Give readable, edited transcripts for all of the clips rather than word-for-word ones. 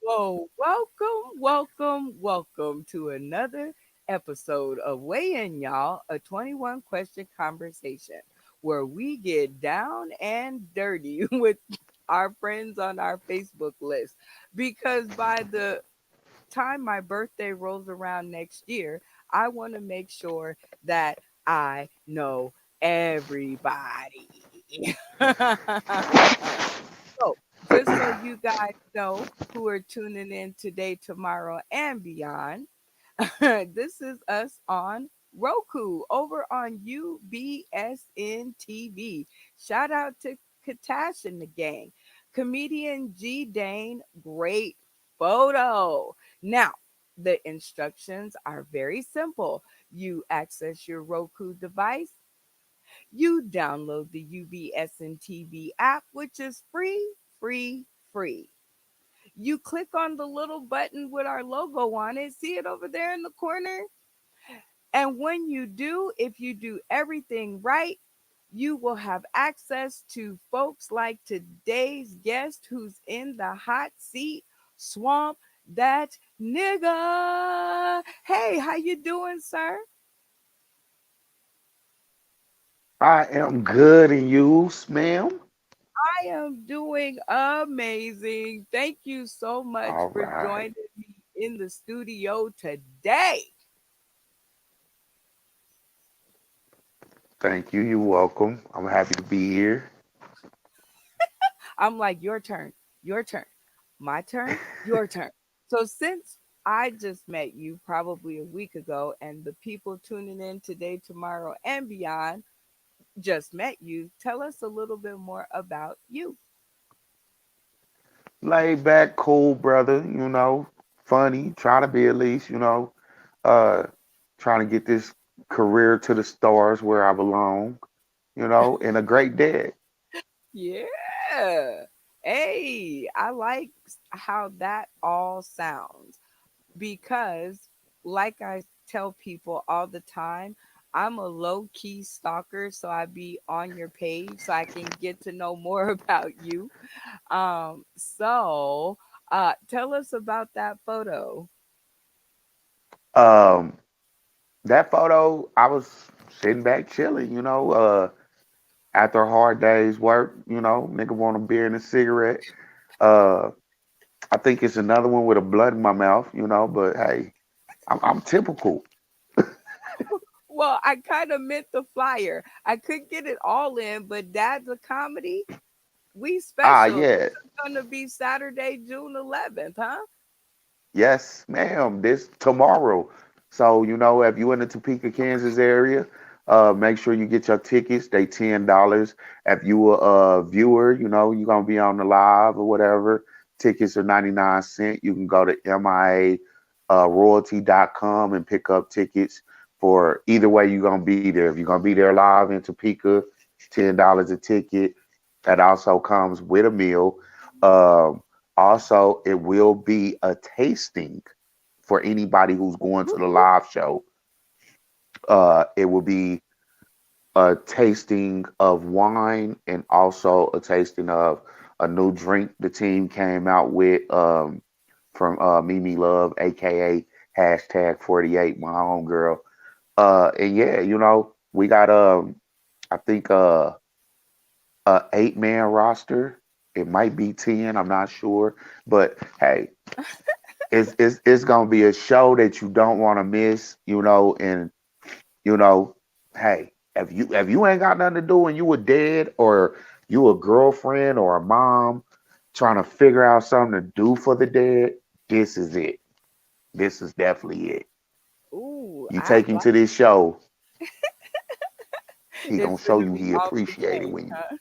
Whoa, welcome to another episode of Weigh In, y'all, a 21 question conversation where we get down and dirty with our friends on our Facebook list. Because by the time my birthday rolls around next year, I want to make sure that I know everybody. So, just so you guys know who are tuning in today, tomorrow, and beyond, this is us on Roku over on UBSN TV. Shout out to Katash and the gang. Comedian G. Dane, great photo. Now, the instructions are very simple. You access your Roku device, you download the UBSN TV app, which is free. You click on the little button with our logo on it. See it over there in the corner? And when you do, if you do everything right, you will have access to folks like today's guest who's in the hot seat, Swamp That Nigga. Hey, how you doing, sir? I am good and you, ma'am. I am doing amazing. Thank you so much All for right. joining me in the studio today. Thank you. You're welcome. I'm happy to be here. I'm like, your turn, my turn, your turn. So, since I just met you probably a week ago, and the people tuning in today, tomorrow, and beyond just met you, tell us a little bit more about you. Laid back, cool brother, funny, trying to be at least, uh, trying to get this career to the stars where I belong, and a great dad. Yeah. Hey, I like how that all sounds because, like I tell people all the time, I'm a low key stalker, so I be on your page so I can get to know more about you. Tell us about that photo. Um, that photo, I was sitting back chilling, after a hard day's work, nigga want a beer and a cigarette. Uh, I think it's another one with a blood in my mouth, but hey, I'm typical. Well, I kind of meant the flyer. I could get it all in, but Dad's a comedy. We Ah, special. This yeah. is gonna be Saturday, June 11th, huh? Yes, ma'am. This tomorrow. So, if you in the Topeka, Kansas area, make sure you get your tickets. They $10. If you a viewer, you're gonna be on the live or whatever. Tickets are 99 cents. You can go to MIA royalty.com and pick up tickets for either way you're gonna be there. If you're gonna be there live in Topeka, $10 a ticket. That also comes with a meal. Um, Also, it will be a tasting for anybody who's going to the live show. It will be a tasting of wine and also a tasting of a new drink the team came out with from Mimi Love, aka hashtag 48, my homegirl. And yeah, we got I think a 8-man roster. It might be 10, I'm not sure. But hey, it's gonna be a show that you don't want to miss, and you know, hey, if you ain't got nothing to do and you were dead or you a girlfriend or a mom trying to figure out something to do for the dead, this is it. This is definitely it. Ooh, You I take him like to this show, he gonna it's show gonna you be he off the appreciated chain, when you. huh?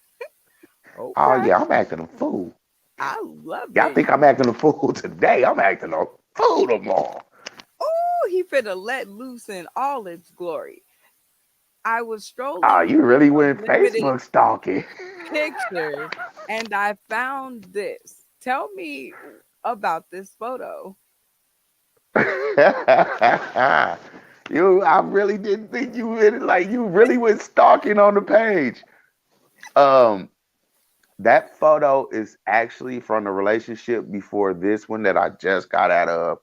Oh Okay. yeah, I'm acting a fool. I love Y'all it. think I'm acting a fool today? I'm acting a fool tomorrow. Oh, he finna let loose in all its glory. I was Ah, strolling you through really some went limited Facebook stalking. pictures and I found this. Tell me about this photo. I really didn't think you really like you really went stalking on the page. Um, That photo is actually from the relationship before this one that I just got out of.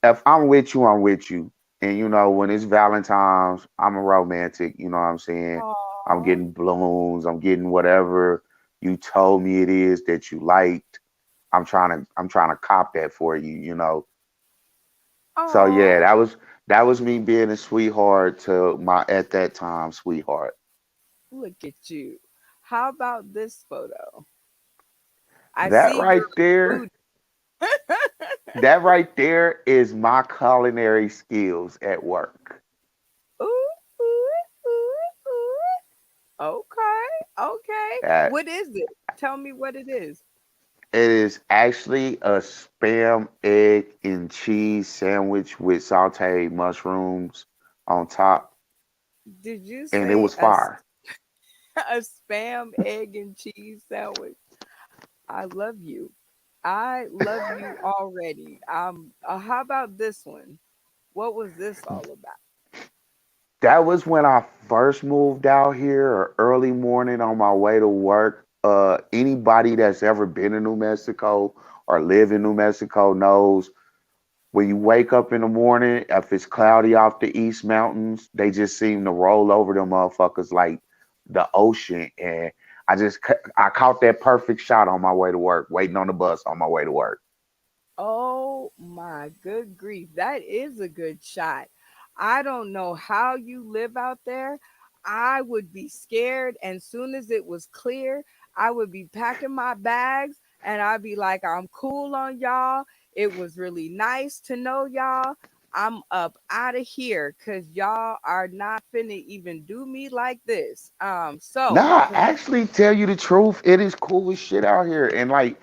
If I'm with you, I'm with you. And when it's Valentine's, I'm a romantic, you know what I'm saying? I'm Aw. getting balloons, I'm getting whatever you told me it is that you liked. I'm trying to cop that for you, you know. So yeah, Aw. that was me being a sweetheart to my at that time sweetheart. Look at you. How about this photo? I That see right your there, booty. that right there is my culinary skills at work. Ooh, ooh, ooh, ooh. Okay, okay. Uh, What is it? Tell me what it is. It is actually a spam, egg, and cheese sandwich with sauteed mushrooms on top, Did you and it say was fire. a spam, egg, and cheese sandwich? I love you. I love you already. How about this one? What was this all about? That was when I first moved out here, or early morning on my way to work. Anybody that's ever been to New Mexico or live in New Mexico knows when you wake up in the morning, if it's cloudy off the East Mountains, they just seem to roll over them motherfuckers like the ocean. And I caught that perfect shot on my way to work, waiting on the bus on my way to work. Oh my good grief. That is a good shot. I don't know how you live out there. I would be scared. And soon as it was clear, I would be packing my bags and I'd be like, I'm cool on y'all. It was really nice to know y'all. I'm up out of here because y'all are not finna even do me like this. So Nah, actually, tell you the truth, it is cool as shit out here, and like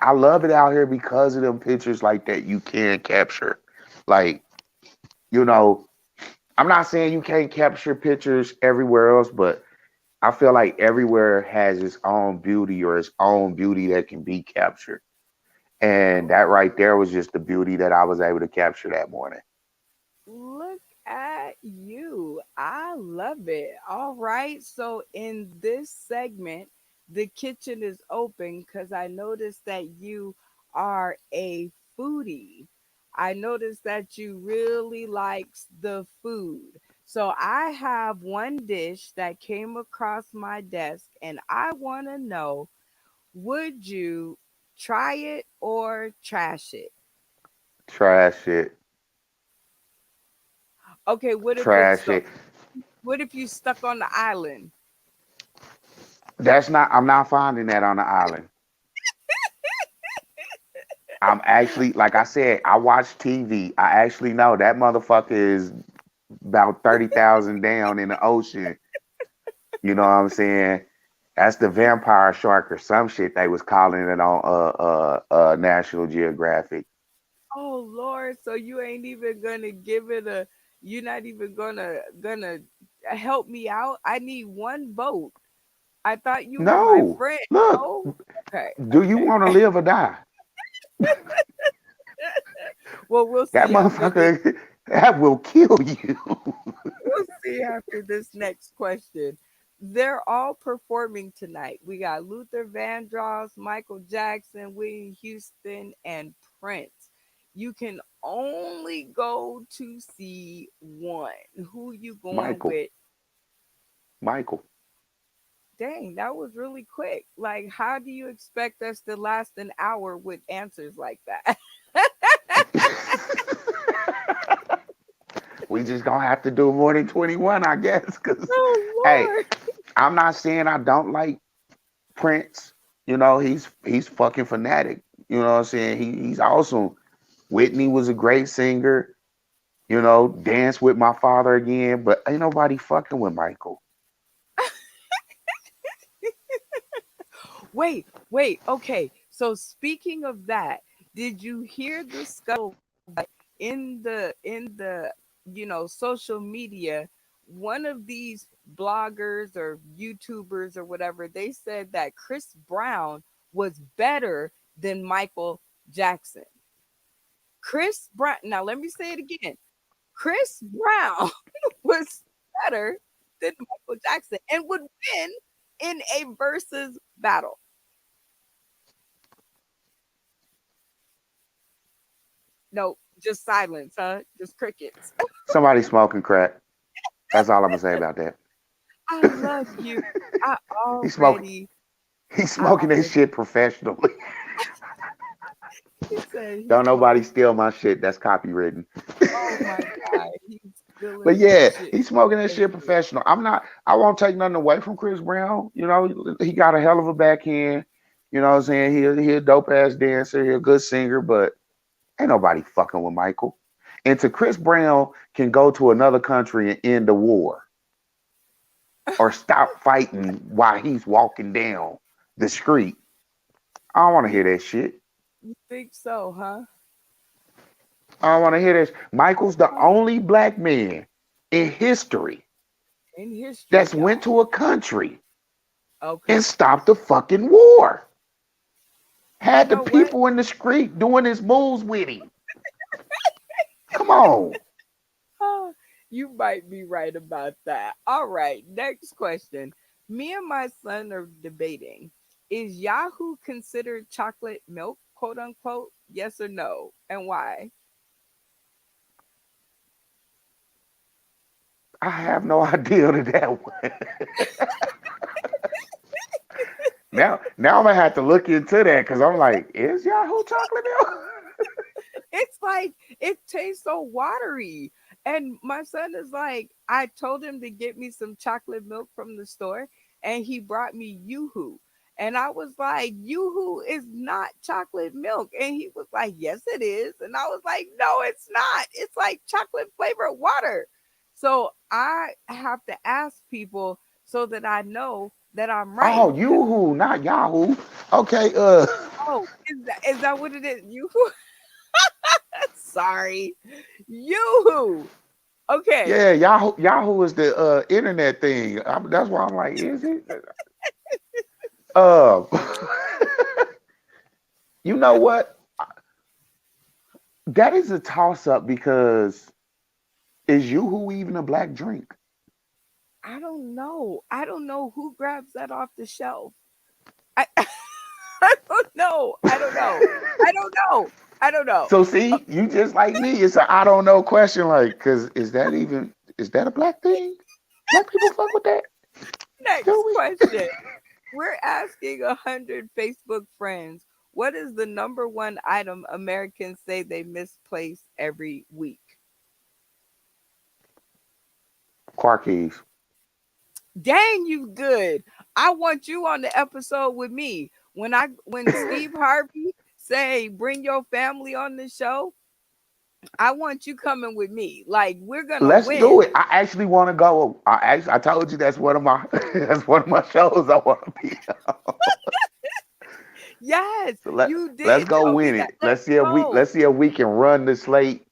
I love it out here because of them pictures like that you can capture. Like you know, I'm not saying you can't capture pictures everywhere else, but I feel like everywhere has its own beauty or its own beauty that can be captured. And that right there was just the beauty that I was able to capture that morning. look at you. I love it. All right. So, in this segment, the kitchen is open because I noticed that you are a foodie. I noticed that you really likes the food. So, I have one dish that came across my desk and I want to know, would you try it or trash it? Trash it. Okay, what if it's Trash the it. what if you stuck on the island? I'm not finding that on the island. I'm actually, like I said, I watch TV. I actually know that motherfucker is about 30,000 down in the ocean. You know what I'm saying? That's the vampire shark or some shit they was calling it on National Geographic. Oh Lord, so you ain't even gonna give it a you're not even gonna help me out. I need one vote. I thought you were my No, friend. look, Oh, okay, do you okay. want to live or die? Well, we'll That see after this. motherfucker, that will kill you. We'll see after this next question. They're all performing tonight. We got Luther Vandross, Michael Jackson, Whitney Houston, and Prince. You can only go to see one. Who you going Michael, with? Michael. Dang, that was really quick. Like, how do you expect us to last an hour with answers like that? We just gonna have to do more than 21, I guess. Cause hey, Oh Lord. I'm not saying I don't like Prince. He's fucking fanatic. You know what I'm saying? He's awesome. Whitney was a great singer. Dance with my father again, but ain't nobody fucking with Michael. Wait, wait. Okay. So speaking of that, did you hear the scuttlebutt in the social media? One of these bloggers or YouTubers or whatever, they said that Chris Brown was better than Michael Jackson. Chris Brown. Now let me say it again. Chris Brown was better than Michael Jackson and would win in a versus battle. No, just silence, huh? Just crickets. Somebody smoking crack. That's all I'm gonna say about that. I love you. I He's smoking. already, He's I smoking this already. shit professionally. He said he's Don't nobody smoking. steal my shit. That's copywritten. Oh my God, he's But spilling his yeah, shit. he's smoking that shit Everywhere. professional. I'm not. I won't take nothing away from Chris Brown. You know, he got a hell of a backhand. You know what I'm saying? He a dope ass dancer. He a good singer. But ain't nobody fucking with Michael. And to Chris Brown can go to another country and end the war or stop fighting while he's walking down the street. I don't want to You, hear that shit. you think so, huh? I don't want to hear this. Michael's the Oh, only black man in history in history, that's went y'all. to a country Okay. and stopped the fucking war. You Had the know what? people in the street doing his moves with him. Come on. Ah, you might be right about that. All right, next question. Me and my son are debating. Is Yahoo considered chocolate milk, quote unquote? Yes or no? And why? I have no idea to that one. Now I'm gonna have to look into that because I'm like, is Yahoo chocolate milk? It's like it tastes so watery. And my son is like, I told him to get me some chocolate milk from the store, and he brought me Yoo-hoo. And I was like, Yoo-hoo is not chocolate milk. And he was like, yes, it is. And I was like, no, it's not. It's like chocolate flavored water. So I have to ask people so that I know that I'm right. Oh, Yoo-hoo, not Yahoo. Okay, Oh, is that what it is? Yoo-hoo? Sorry. Yoo-hoo. Okay. yeah, Yahoo is the internet thing. That's why I'm like, is it? Uh, you know what? That is a toss up because is Yoo-hoo even a black drink? I don't know. I don't know who grabs that off the shelf. I I don't know. I don't know. I don't know. I don't know. So Uh, see, you just like me. It's a I don't know question. Like, cause is that a black thing? Black people fuck with that? Do Next we? question. We're asking 100 Facebook friends, what is the number one item Americans say they misplace every week? Car keys. Dang, you good. I want you on the episode with me. When Steve Harvey say bring your family on the show, I want you coming with me. Like we're gonna Let's do win. it. I actually want to go. I told you that's one of my that's one of my shows I want to be on. Yes, So you let's did go tell me win that. it. Let's go. Let's see if we can run the slate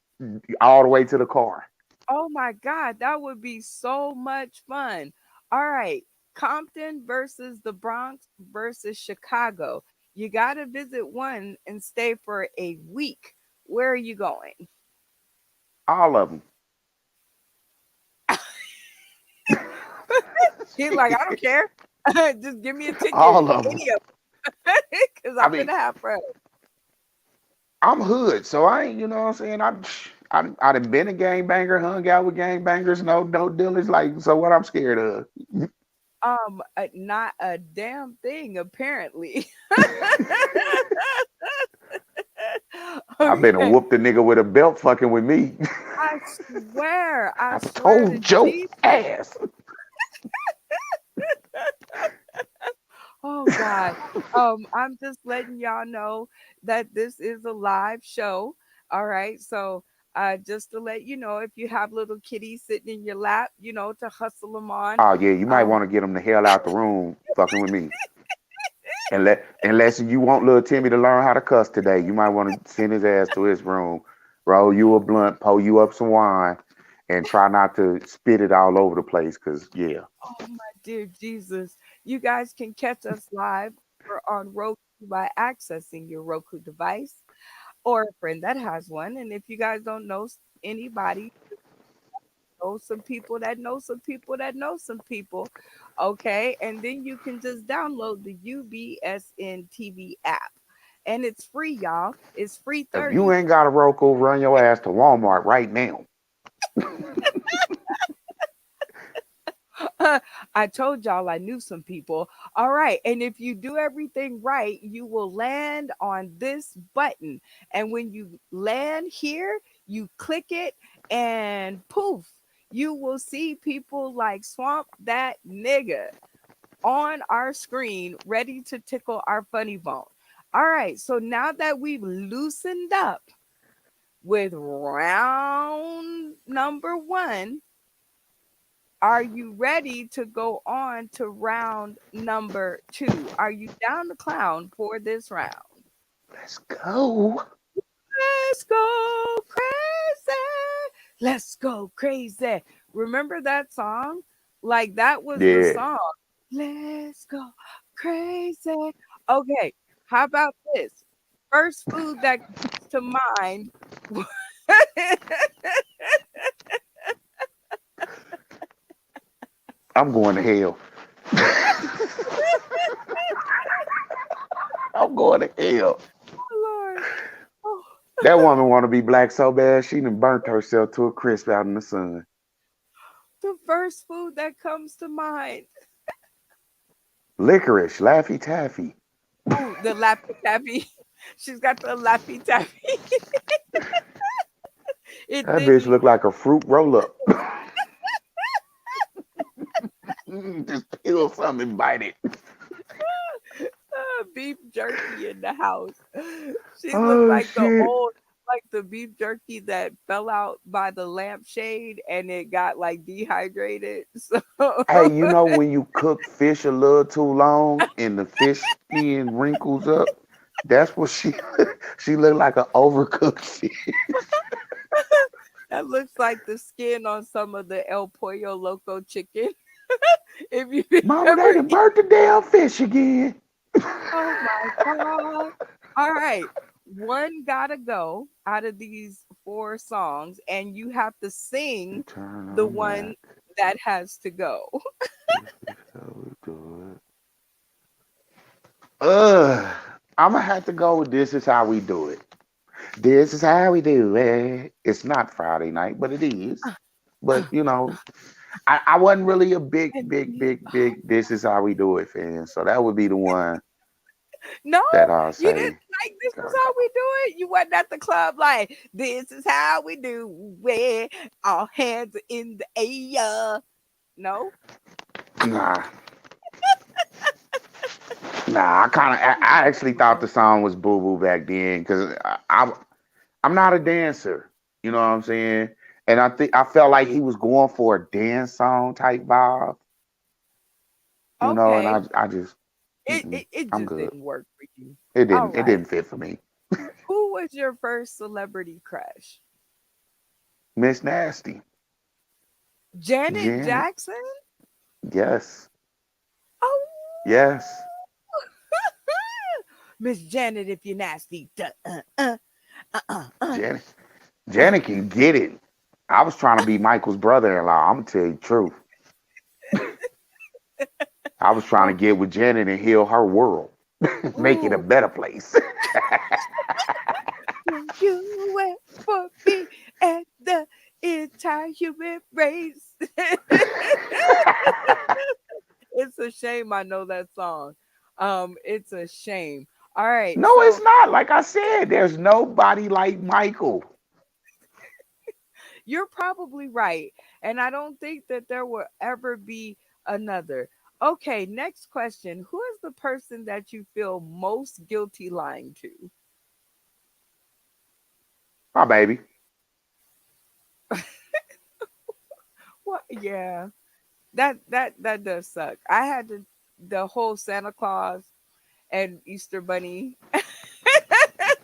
all the way to the car. Oh my God, that would be so much fun. All right, Compton versus the Bronx versus Chicago. You got to visit one and stay for a week. Where are you going? All of them. He's like, I don't care. Just give me a ticket, All of them. any of them, because I I'm mean, gonna have fun. I'm hood, so I ain't. You know what I'm saying? I done been a gangbanger, hung out with gangbangers, no dealers. Like, so what? I'm scared of. Not a damn thing apparently. I've been a Okay, whoop the nigga with a belt fucking with me. I I swear to told your Jesus. ass. Oh God. I'm just letting y'all know that this is a live show. All right. So just to let you know, if you have little kitties sitting in your lap, to hustle them on. Oh yeah, you might Um, want to get him the hell out the room fucking with me. Unless you want little Timmy to learn how to cuss today, you might want to send his ass to his room, roll you a blunt, pour you up some wine, and try not to spit it all over the place. Cause yeah, oh my dear Jesus. You guys can catch us live or on Roku by accessing your Roku device or a friend that has one. And if you guys don't know anybody, know some people that know some people that know some people. Okay. And then you can just download the UBSN TV app. and it's free, y'all. It's free If you 30. ain't got a Roku, run your ass to Walmart right now. I told y'all I knew some people. All right. And if you do everything right, you will land on this button. And when you land here, you click it and poof, you will see people like Swamp That Nigga on our screen ready to tickle our funny bone. All right. So now that we've loosened up with round number one, are you ready to go on to round number two? Are you down to clown for this round? Let's go. Let's go crazy. Let's go crazy. Remember that song? Like that was the Yeah. song. Let's go crazy. Okay, how about this? First food that comes to mind. I'm going to hell. I'm going to hell. Lord. Oh. That woman want to be black so bad, she done burnt herself to a crisp out in the sun. The first food that comes to mind. Licorice, Laffy Taffy. Oh, the Laffy Taffy. She's got the Laffy Taffy. It That bitch didn't look like a fruit roll up. Just peel something and bite it. beef jerky in the house. She looked Oh like the shit. old, like the beef jerky that fell out by the lampshade and it got like dehydrated. So Hey, you know when you cook fish a little too long and the fish skin wrinkles up? That's what she she looked like an overcooked fish. that looks like the skin on some of the El Pollo Loco chicken. If you Mama, they ever done burnt the damn fish again. Oh my God. All right. One gotta go out of these four songs, and you have to sing Turn the on one back. that has to go. This is how we do it. I'm gonna have to go with this is how we do it. This is how we do it. It's not Friday night, but it is. But you know, I wasn't really a big, And big, we- big, big this is how we do it fan. So that would be the one no, that I'll you didn't say. like this is how we do it. You wasn't at the club like this is how we do it. All hands are in the air. No? Nah, nah. I actually thought the song was Boo Boo back then because I'm not a dancer. You know what I'm saying? And I felt like he was going for a dance song type vibe. You know, and Okay. I just It I'm just good. didn't work for you. All It right. didn't fit for me. Who was your first celebrity crush? Miss Nasty, Janet Janet. Jackson? Yes, Oh, yes. Miss Janet, if you're nasty. Duh, uh. Janet, Janet can get it. I was trying to be Michael's brother-in-law. I'm gonna tell you the truth. I was trying to Oh, get with Janet and heal her world, make it a ooh, better place. you wait for me and the entire human race. It's a shame I know that song. It's a shame. All right, No, it's so not. Like I said, there's nobody like Michael. you're probably right. And I don't think that there will ever be another. Okay, next question. Who is the person that you feel most guilty lying to? My baby. What? Yeah, that does suck. I had the whole Santa Claus and Easter Bunny.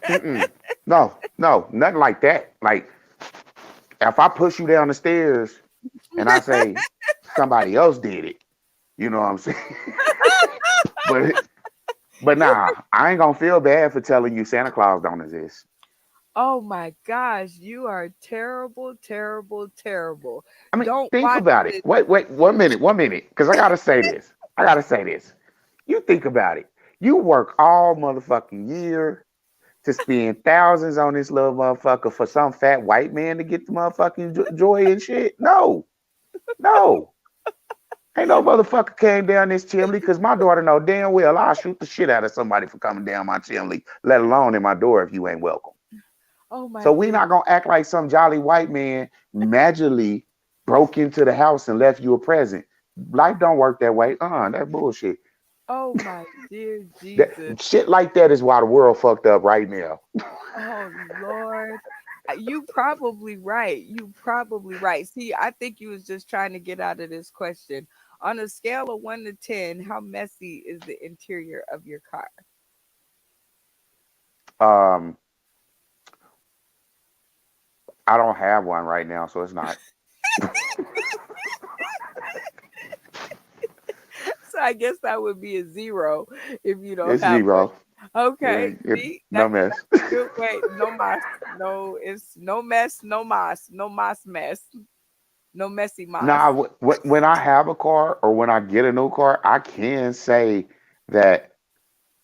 Mm-mm. No, no, nothing like that. Like if I push you down the stairs and I say somebody else did it, you know what I'm saying? but but You nah, I ain't gonna feel bad for telling you Santa Claus don't exist. Oh my gosh, you are terrible, terrible, terrible. I mean, Don't think watch about it. this. Wait, 1 minute, because I gotta say this. I gotta say this. You think about it. You work all motherfucking year. to spend thousands on this little motherfucker for some fat white man to get the motherfucking joy and shit. No, no. Ain't no motherfucker came down this chimney because my daughter know damn well I'll shoot the shit out of somebody for coming down my chimney, let alone in my door if you ain't welcome. Oh my So we dear. not gonna act like some jolly white man magically broke into the house and left you a present. Life don't work that way. That bullshit. Oh my dear That Jesus. shit like that is why the world fucked up right now. Oh Lord. You probably right. You probably right. See, I think you was just trying to get out of this question. On a scale of 1 to 10, how messy is the interior of your car? Um, I don't have one right now, so it's not. So I guess that would be a zero if you don't It's have one. zero. Okay, see, No mess. that's a good way. No mas, no, it's no mess, no mas, no mas mess, no messy mas. Nah, when I have a car or when I get a new car, I can say that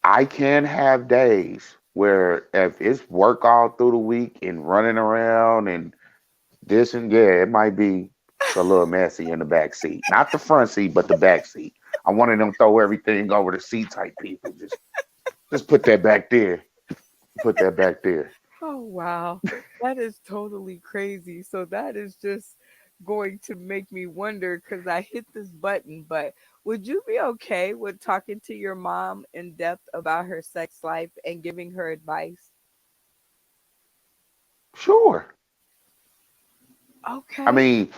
I can have days where if it's work all through the week and running around and this and yeah, it might be a little messy in the back seat. Not the front seat, but the back seat. I wanted them to throw everything over the seat type people. Just put that back there. Put that back there. Oh wow, that is totally crazy. So that is just going to make me wonder because I hit this button. But would you be okay with talking to your mom in depth about her sex life and giving her advice? Sure. I Okay, mean,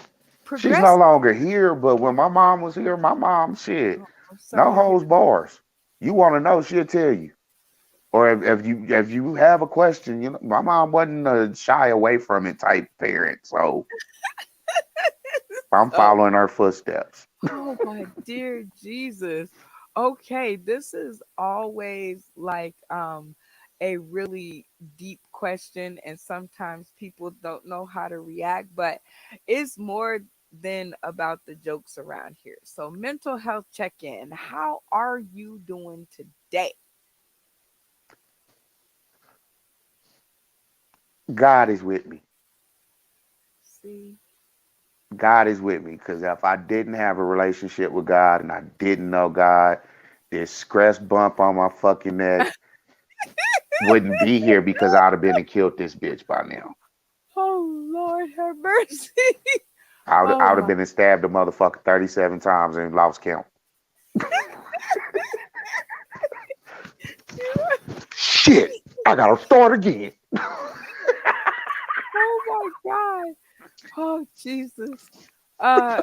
she's no progress. longer here, but when my mom was here, my mom shit, Oh, I'm no sorry to hear holds bars. You want to know, she'll tell you. Or if you have a question, my mom wasn't a shy away from it type parent, so I'm that. following her footsteps. Oh my dear Jesus. Okay, this is always like a really deep question and sometimes people don't know how to react, but it's more than about the jokes around here. So mental health check-in. How are you doing today? God is with me. See? God is with me because if I didn't have a relationship with God and I didn't know God, this stress bump on my fucking neck wouldn't be here because I'd have been and killed this bitch by now. Oh Lord have mercy. I Oh would have my. been and stabbed a motherfucker 37 times and lost count. Shit, I gotta start again. Oh my God. Oh Jesus. Uh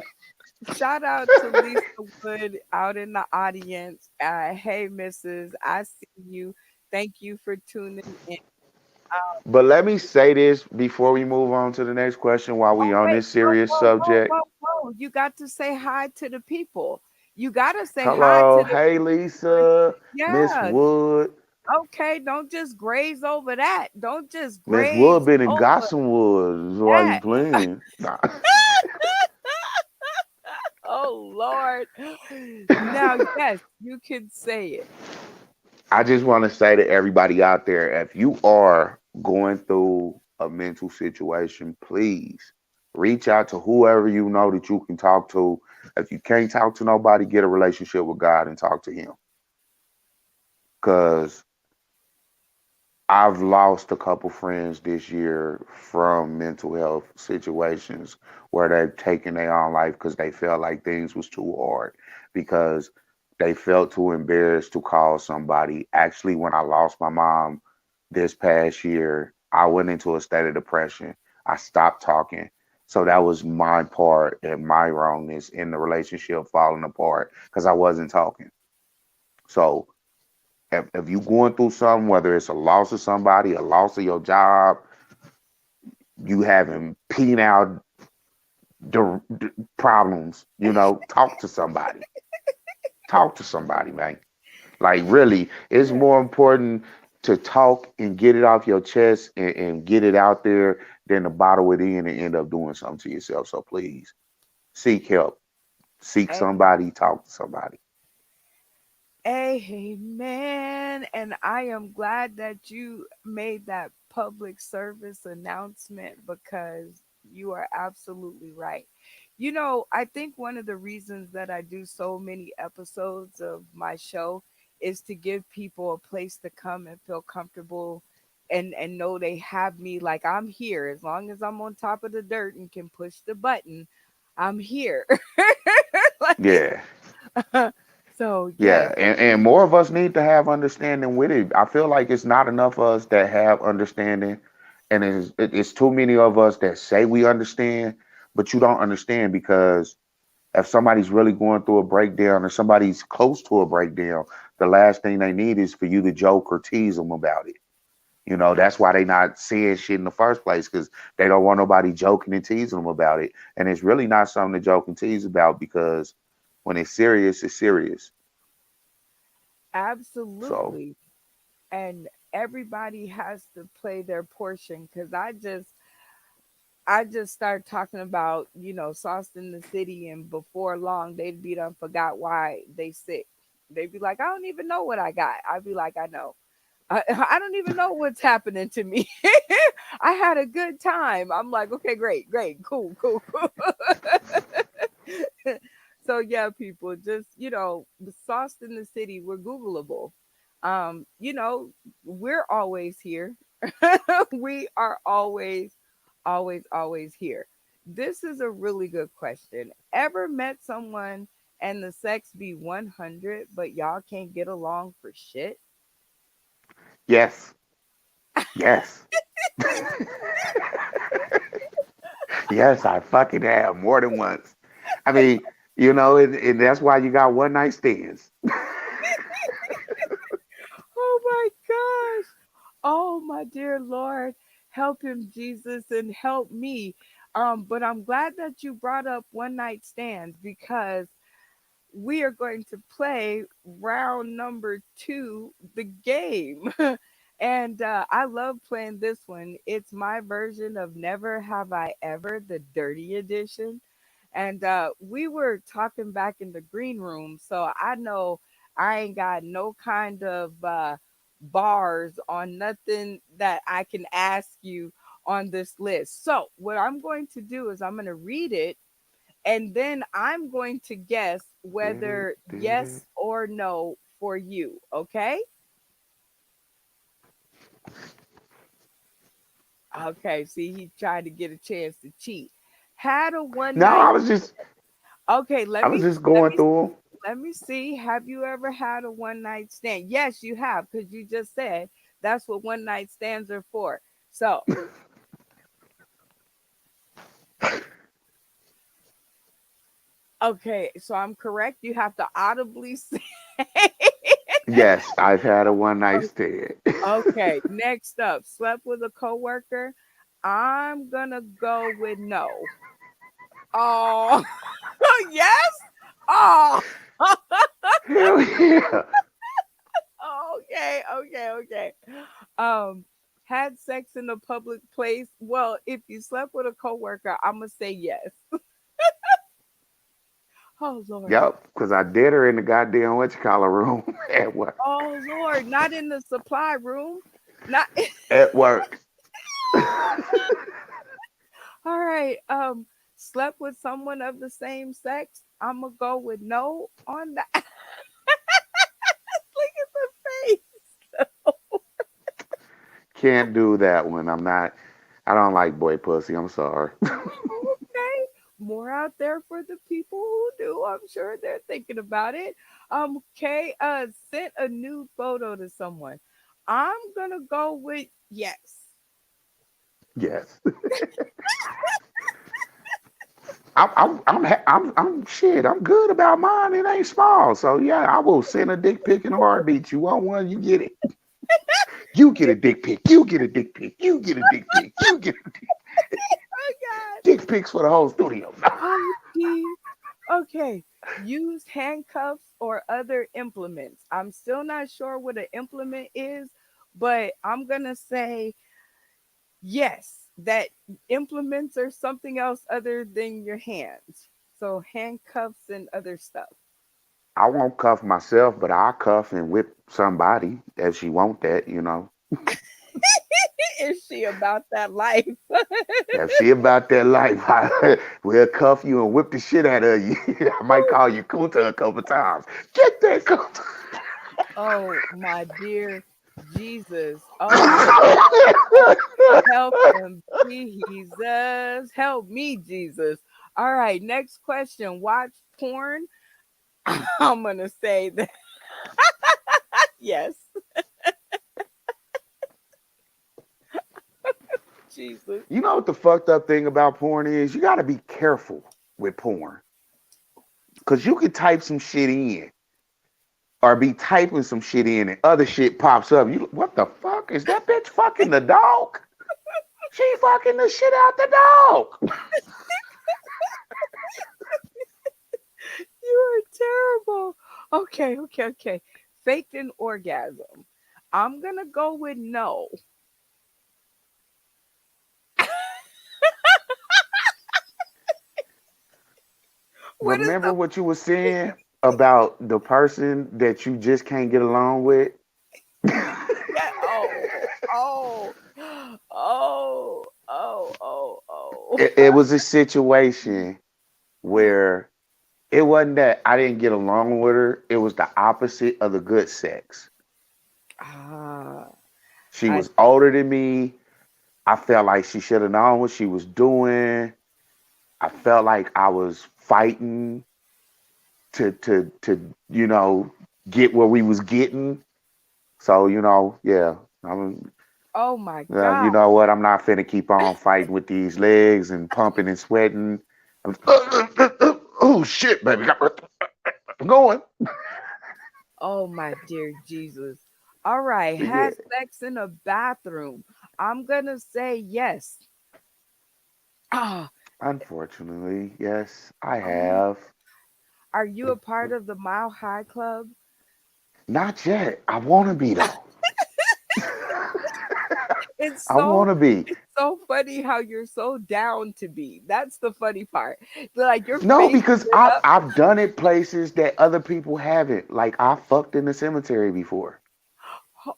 Shout out to Lisa Wood out in the audience. Hey, Mrs. I see you. Thank you for tuning in. But let me say this before we move on to the next question while we Oh, on wait. this Whoa, serious whoa, whoa, subject. whoa, whoa. You got to say hi to the people. You got to say hi Hello, to the hey people first. Lisa, Miss Yeah. Wood. Okay. Don't just graze over that. Don't just Miss Wood graze been in over Gotham Woods. Why you that. playing? Nah. Oh, Lord. Now, yes, you can say it. I just want to say to everybody out there, if you are going through a mental situation, please reach out to whoever you know that you can talk to. If you can't talk to nobody, get a relationship with God and talk to Him. Because I've lost a couple friends this year from mental health situations where they've taken their own life because they felt like things was too hard because they felt too embarrassed to call somebody. Actually, when I lost my mom this past year, I went into a state of depression. I stopped talking. So that was my part and my wrongness in the relationship falling apart because I wasn't talking. So if you going through something, whether it's a loss of somebody, a loss of your job, you having penile problems, talk to somebody. Talk to somebody, man. Like really, it's Yeah. more important to talk and get it off your chest and get it out there than to bottle it in and end up doing something to yourself. So please seek help. Seek Amen. somebody, talk to somebody. Amen. And I am glad that you made that public service announcement because you are absolutely right. You know, I think one of the reasons that I do so many episodes of my show is to give people a place to come and feel comfortable and know they have me, like I'm here as long as I'm on top of the dirt and can push the button. I'm here. Like Yeah. so yes. Yeah, and more of us need to have understanding with it. I feel like it's not enough of us that have understanding, and it's too many of us that say we understand, but you don't understand because if somebody's really going through a breakdown or somebody's close to a breakdown, the last thing they need is for you to joke or tease them about it. You know, that's why they not saying shit in the first place because they don't want nobody joking and teasing them about it. And it's really not something to joke and tease about because when it's serious, it's serious. So Absolutely. And everybody has to play their portion because I just started talking about, sauce in the city, and before long they'd be done forgot why they sick. They'd be like, I don't even know what I got. I'd be like, I know. I don't even know what's happening to me. I had a good time. I'm like, okay, great, great, cool, cool, cool. So yeah, people, just the sauce in the city, we're Googleable. We're always here. We are always here. This is a really good question. Ever met someone and the sex be 100, but y'all can't get along for shit? yes, yes, yes, I fucking have more than once. I mean, and that's why you got one night stands. Oh my gosh. Oh my dear Lord. Help him, Jesus, and help me. But I'm glad that you brought up one night stands because we are going to play round number two, the game. And I love playing this one. It's my version of Never Have I Ever, the dirty edition. And we were talking back in the green room. So I know I ain't got no kind of bars on nothing that I can ask you on this list. So what I'm going to do is I'm going to read it and then I'm going to guess Did it, whether did it. yes or no for you. Okay. Okay. See, he tried to get a chance to cheat. Had a one No, night. Okay. I was just going through them. Let me see. Have you ever had a one night stand? Yes, you have, because you just said that's what one night stands are for. So, okay. So I'm correct. You have to audibly say. Yes, I've had a one night stand. Okay, next up, slept with a coworker. I'm gonna go with no. Oh, yes. Oh, Hell yeah. okay, okay, okay. Um, had sex in a public place. Well, if you slept with a coworker, I'm gonna say yes. Oh Lord. Yep, because I did her in the goddamn what you call a room at work. Oh Lord, not in the supply room. Not At work. all right. Slept with someone of the same sex. I'm gonna go with no on that. Look at the face. Can't do that one. I don't like boy pussy. I'm sorry. Okay. More out there for the people who do. I'm sure they're thinking about it. Okay. Sent a nude photo to someone. I'm gonna go with yes. Yes. I'm shit. I'm good about mine. It ain't small. So yeah, I will send a dick pic in a heartbeat. You want one? You get it. You get a dick pic. You get a dick pic. You get a dick pic. You get a Oh dick pics for the whole studio. God. Oh gee. Okay. Use handcuffs or other implements. I'm still not sure what an implement is, but I'm gonna say yes, that implements are something else other than your hands. So handcuffs and other stuff. I won't cuff myself, but I'll cuff and whip somebody if she want that, you know. Is she about that life? If she about that life, we'll cuff you and whip the shit out of you. I might call you Kunta a couple times. Get that Kunta. Oh my dear Jesus. Oh my God. Help him, Jesus. Help me, Jesus. All right, next question. Watch porn. I'm gonna say that yes, Jesus. You know what the fucked up thing about porn is? You got to be careful with porn because you could type some shit in or be typing some shit in and other shit pops up. You, what the fuck is that bitch fucking the dog? She fucking the shit out the dog. You are terrible. Okay, okay, okay. Faked an orgasm. I'm gonna go with no. What is Remember the what you were saying about the person that you just can't get along with? yeah? Oh, oh, oh, oh, oh, oh. It was a situation where it wasn't that I didn't get along with her. It was the opposite of the good sex. Ah, She I was older than me. I felt like she should have known what she was doing. I felt like I was fighting to get where we was getting. So yeah. I'm, oh my you God. know what? I'm not finna keep on fighting with these legs and pumping and sweating. Oh shit, baby, I'm going. Oh my dear Jesus. All right, Yeah. had sex in a bathroom. I'm gonna say yes. Ah, Unfortunately, yes, I oh, have. are you a part of the Mile High Club? Not yet. I want to be though. It's I want so to be. it's so funny how you're so down to be. That's the funny part. Like your No, face because lit I've up. I've done it places that other people haven't. Like I fucked in the cemetery before.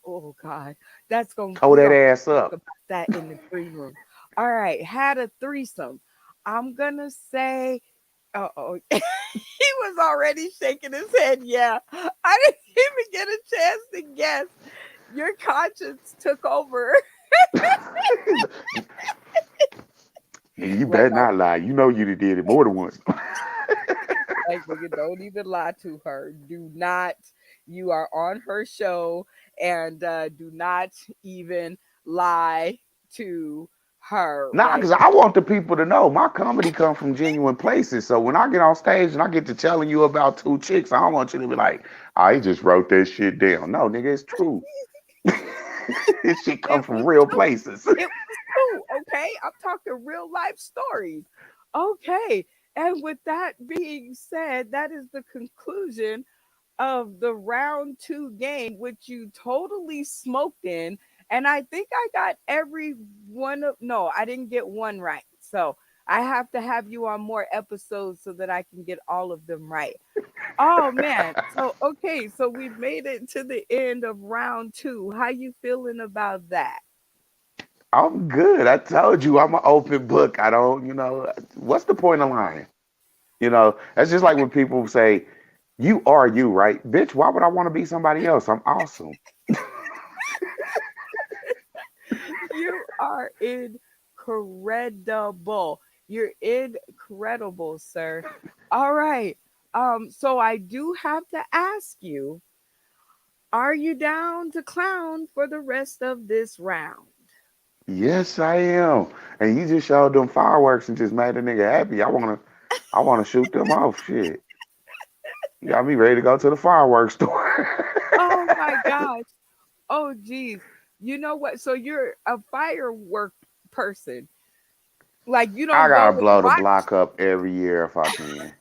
Oh God, that's gonna Tow we that gonna ass talk up. about that in the green room. All right, had a threesome. I'm gonna say, oh, he was already shaking his head. Yeah, I didn't even get a chance to guess. Your conscience took over. Nigga, you like better not lie. You know you did it more than once. nigga, don't even lie to her. Do not. You are on her show, and do not even lie to her. Nah, Right? because I want the people to know my comedy come from genuine places. So when I get on stage and I get to telling you about two chicks, I don't want you to be like, I just wrote that shit down. No, nigga, it's true. This shit come It from was real true. places. It was true. Okay, I'm talking real life stories. Okay, and with that being said, that is the conclusion of the round two game, which you totally smoked in. And I think I got every one of, no, I didn't get one right. So I have to have you on more episodes so that I can get all of them right. Oh man. So okay, so we've made it to the end of round two. How you feeling about that? I'm good. I told you I'm an open book. I don't, what's the point of lying? That's just like when people say, you are you, right? Bitch, why would I want to be somebody else? I'm awesome. You are incredible. You're incredible, sir. All right. So I do have to ask you, are you down to clown for the rest of this round? Yes, I am. And you just showed them fireworks and just made a nigga happy. I wanna shoot them off. Shit. You got me ready to go to the fireworks store. Oh my gosh. Oh geez. You know what? So you're a firework person. Like you I don't gotta go and blow the watch. block up every year if I can.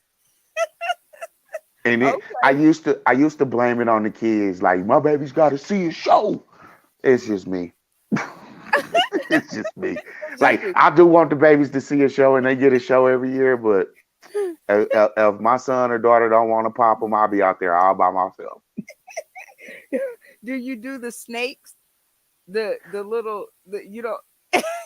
And I Okay. used to I used to blame it on the kids, like my baby's gotta see a show. It's just me. It's just me. It's just Like I do want the babies to see a show and they get a show every year, but If my son or daughter don't want to pop them, I'll be out there all by myself. Do you do the snakes? The little you don't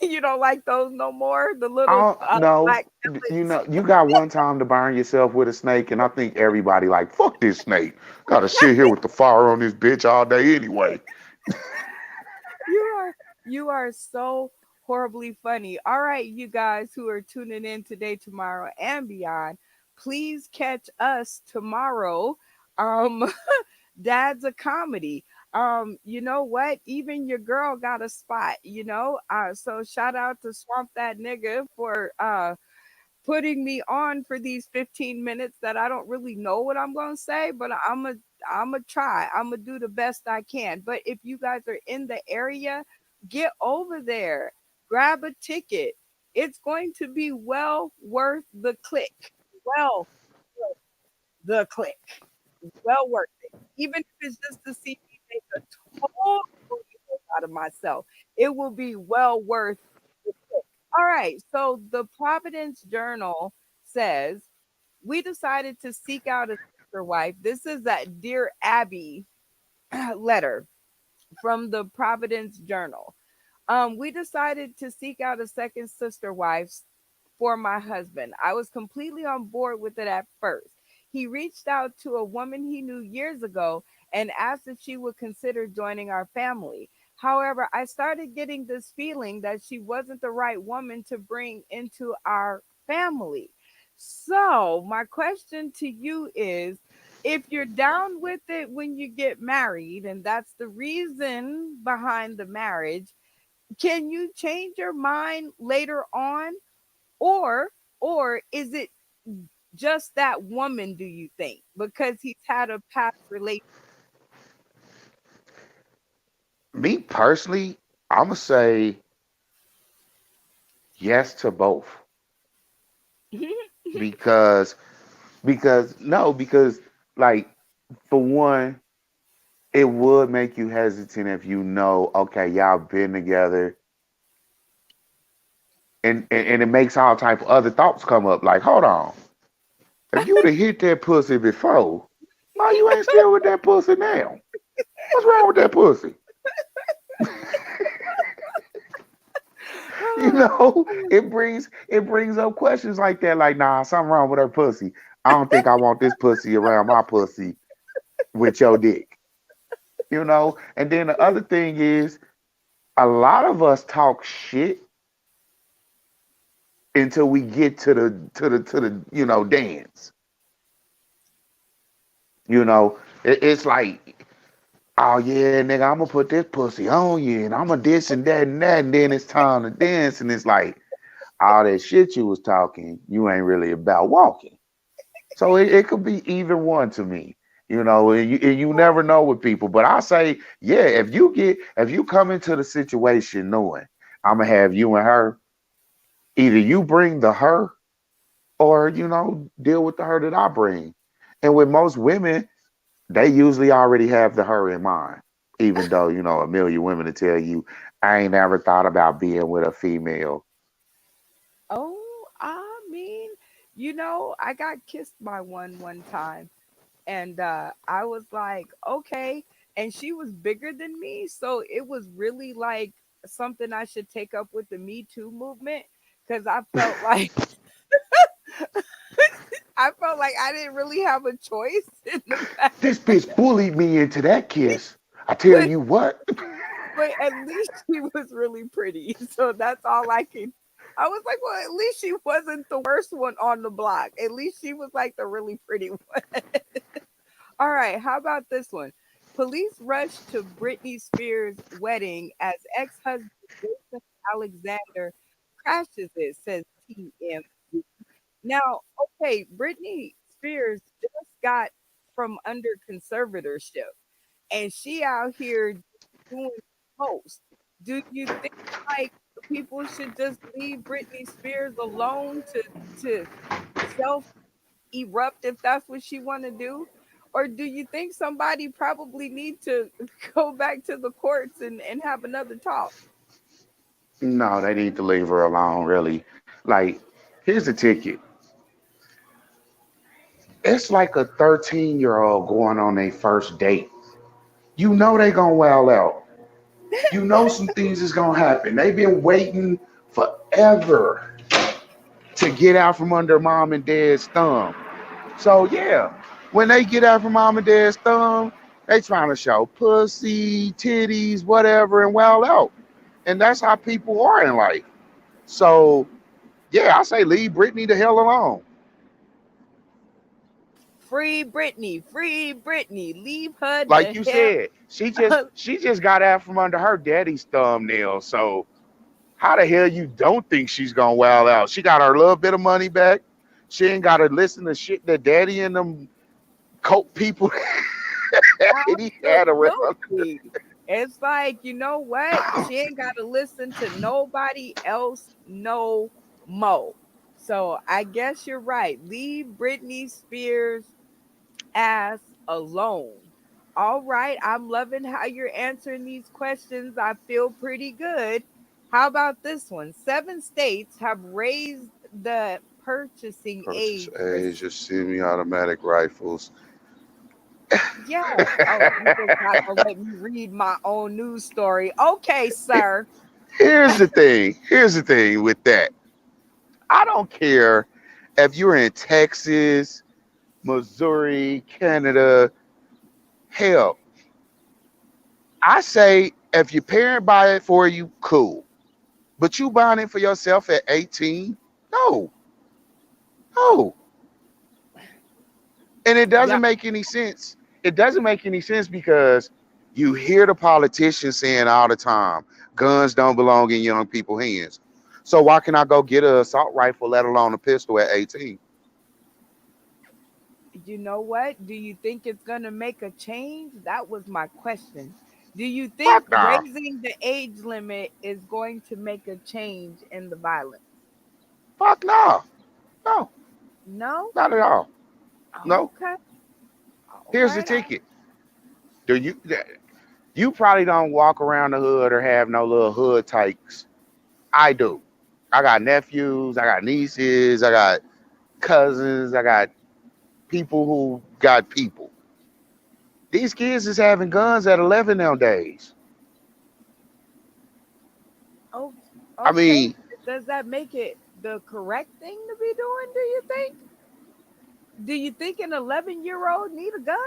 you don't like those no more? The little I don't know. black You pellets. know, you got one time to burn yourself with a snake, and I think everybody like, fuck this snake. Gotta sit here with the fire on this bitch all day anyway. You are you are so horribly funny. All right, you guys who are tuning in today, tomorrow, and beyond, please catch us tomorrow. Um, Dad's a comedy. You know what? Even your girl got a spot. So shout out to Swamp That Nigga for putting me on for these 15 minutes that I don't really know what I'm going to say, but I'm a try. I'm going to do the best I can. But if you guys are in the area, get over there. Grab a ticket. It's going to be well worth the click. Well worth the click. Well worth it. Even if it's just to see me make a total out of myself, it will be well worth the click. All right. So the Providence Journal says we decided to seek out a sister wife. This is that Dear Abby letter from the Providence Journal. We decided to seek out a second sister wife for my husband. I was completely on board with it at first. He reached out to a woman he knew years ago and asked if she would consider joining our family. However, I started getting this feeling that she wasn't the right woman to bring into our family. So, my question to you is, if you're down with it when you get married, and that's the reason behind the marriage, can you change your mind later on, or is it just that woman, do you think, because he's had a past relationship? Me personally, I'ma say yes to both because because like for one, it would make you hesitant if you know, okay, y'all been together, and it makes all type of other thoughts come up. Like, hold on, if you'd have hit that pussy before, why you ain't still with that pussy now? What's wrong with that pussy? You know, it brings up questions like that. Like, nah, something wrong with her pussy. I don't think I want this pussy around my pussy with your dick. You know, and then the other thing is, a lot of us talk shit until we get to the dance. It's like, oh yeah, nigga, I'm gonna put this pussy on you, and I'm gonna this and that, and then it's time to dance, and it's like all that shit you was talking, you ain't really about walking. So it could be either one to me, and you never know with people. But I say, yeah, if you come into the situation knowing I'm gonna have you and her, either you bring the her or deal with the her that I bring. And with most women, they usually already have the her in mind. Even though, a million women to tell you, I ain't ever thought about being with a female. Oh, I mean, I got kissed by one time, and I was like, okay, and she was bigger than me, so it was really like something I should take up with the Me Too movement, because I felt like I didn't really have a choice in the matter. This bitch bullied me into that kiss. I tell but you what. but at least she was really pretty. So that's all I can. I was like, well, at least she wasn't the worst one on the block. At least she was like the really pretty one. All right, how about this one? Police rush to Britney Spears' wedding as ex-husband Jason Alexander crashes it, says TMZ. Now, okay, Britney Spears just got from under conservatorship, and she out here doing posts. Do you think like people should just leave Britney Spears alone to self erupt if that's what she want to do? Or do you think somebody probably need to go back to the courts and have another talk? No, they need to leave her alone, really. Like, here's the ticket. It's like a 13-year-old going on their first date. You know they gonna wild out. You know some things is gonna happen. They've been waiting forever to get out from under mom and dad's thumb. So yeah, when they get out from mom and dad's thumb, they trying to show pussy, titties, whatever, and wild out. And that's how people are in life. So yeah, I say leave Britney the hell alone. Free Britney, free Britney, leave her Like the you hell. said, she just got out from under her daddy's thumbnail. So how the hell you don't think she's gonna wild out? She got her little bit of money back. She ain't gotta listen to shit that daddy and them coke people and he had around. Absolutely. It's like, you know what? She ain't got to listen to nobody else no mo. So I guess you're right. Leave Britney Spears ass alone. All right. I'm loving how you're answering these questions. I feel pretty good. How about this one? 7 states have raised the purchasing Purchase age for. age of semi-automatic rifles. Yeah. Oh, you just not gonna let me read my own news story. Okay, sir. Here's the thing. Here's the thing with that. I don't care if you're in Texas, Missouri, Canada. Hell, I say if your parent buy it for you, cool. But you buying it for yourself at 18? No, no. And it Yeah. doesn't make any sense. It doesn't make any sense because you hear the politicians saying all the time, guns don't belong in young people's hands. So why can I go get an assault rifle, let alone a pistol at 18? You know what? Do you think it's gonna make a change? That was my question. Do you think Fuck nah. raising the age limit is going to make a change in the violence? Fuck nah. No, No? not at all. No. Okay. All Here's the right. ticket. Do you probably don't walk around the hood or have no little hood tykes. I do. I got nephews, I got nieces, I got cousins, I got people who got people. These kids is having guns at 11 nowadays. Oh, I okay. mean, Does that make it the correct thing to be doing, do you think? Do you think an 11-year-old need a gun?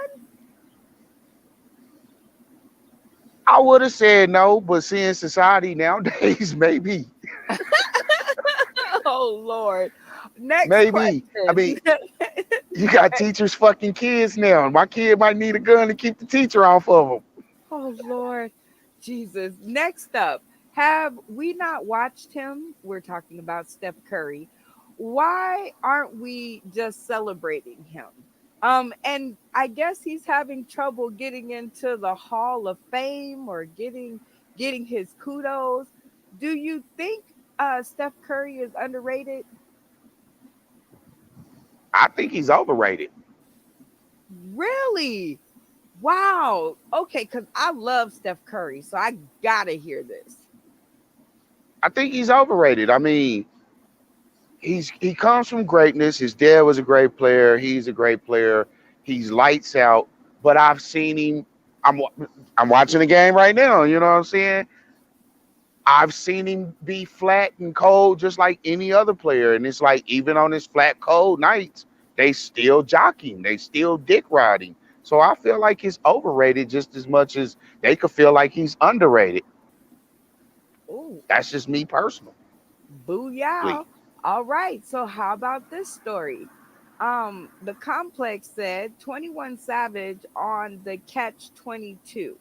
I would have said no, but seeing society nowadays, maybe, Oh Lord. Next maybe. I question. mean, you got teachers fucking kids now. My kid might need a gun to keep the teacher off of them. Oh Lord Jesus. Next up, have we not watched him? We're talking about Steph Curry. Why aren't we just celebrating him? And I guess he's having trouble getting into the Hall of Fame or getting his kudos. Do you think Steph Curry is underrated? I think he's overrated. Really? Wow. Okay, because I love Steph Curry, so I gotta hear this. I think he's overrated. I mean, he comes from greatness. His dad was a great player. He's a great player. He's lights out. But I've seen him. I'm I'm watching the game right now. You know what I'm saying? I've seen him be flat and cold just like any other player. And it's like even on his flat cold nights, they still jockeying. They still dick riding. So I feel like he's overrated just as much as they could feel like he's underrated. Oh, That's just me personally. booyah. All right. So how about this story? The complex said 21 Savage on the catch 22.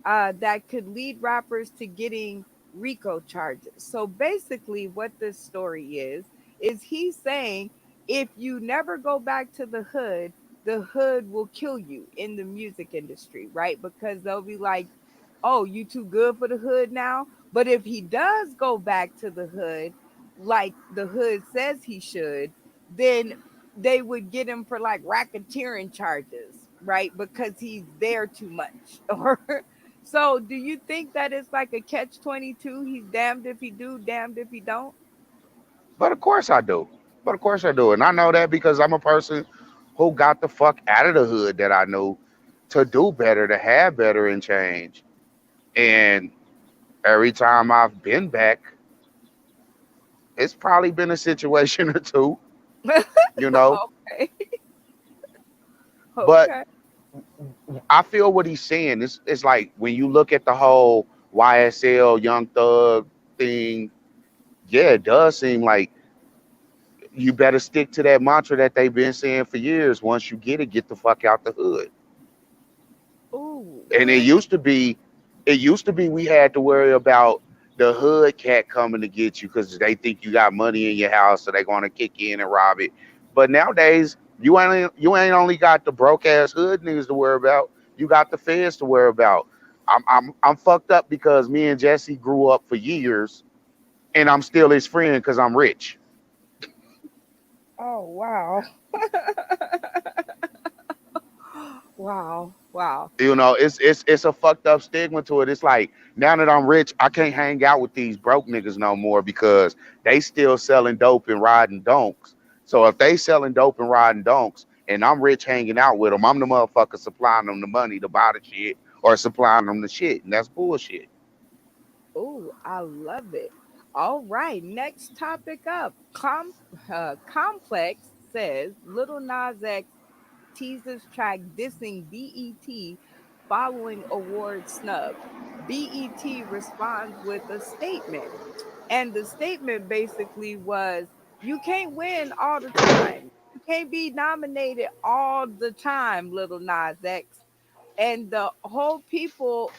That could lead rappers to getting RICO charges. So basically, what this story is he's saying if you never go back to the hood will kill you in the music industry, right? Because they'll be like, oh, you too good for the hood now. But if he does go back to the hood, like the hood says he should, then they would get him for like racketeering charges, right? Because he's there too much. Or so do you think that it's like a catch 22? He's damned if he do, damned if he don't? But of course I do. But of course I do. And I know that because I'm a person who got the fuck out of the hood that I knew to do better, to have better and change. And every time I've been back, it's probably been a situation or two, you know. Okay. But Okay. I feel what he's saying. It's like when you look at the whole YSL Young Thug thing, yeah, it does seem like you better stick to that mantra that they've been saying for years. Once you get the fuck out the hood. Ooh, And it used to be we had to worry about the hood cat coming to get you because they think you got money in your house, so they're gonna kick in and rob it. But nowadays, you ain't only got the broke ass hood niggas to worry about. You got the feds to worry about. I'm fucked up because me and Jesse grew up for years, and I'm still his friend because I'm rich. oh wow. Wow. It's a fucked up stigma to it. It's like now that I'm rich, I can't hang out with these broke niggas no more because they still selling dope and riding donks. So if they selling dope and riding donks, and I'm rich hanging out with them, I'm the motherfucker supplying them the money to buy the shit or supplying them the shit, and that's bullshit. Ooh, I love it. All right, next topic up. Complex says Little Nas X teases track dissing BET following award snub. BET responds with a statement. And the statement basically was, you can't win all the time. You can't be nominated all the time, Little Nas X. And the whole people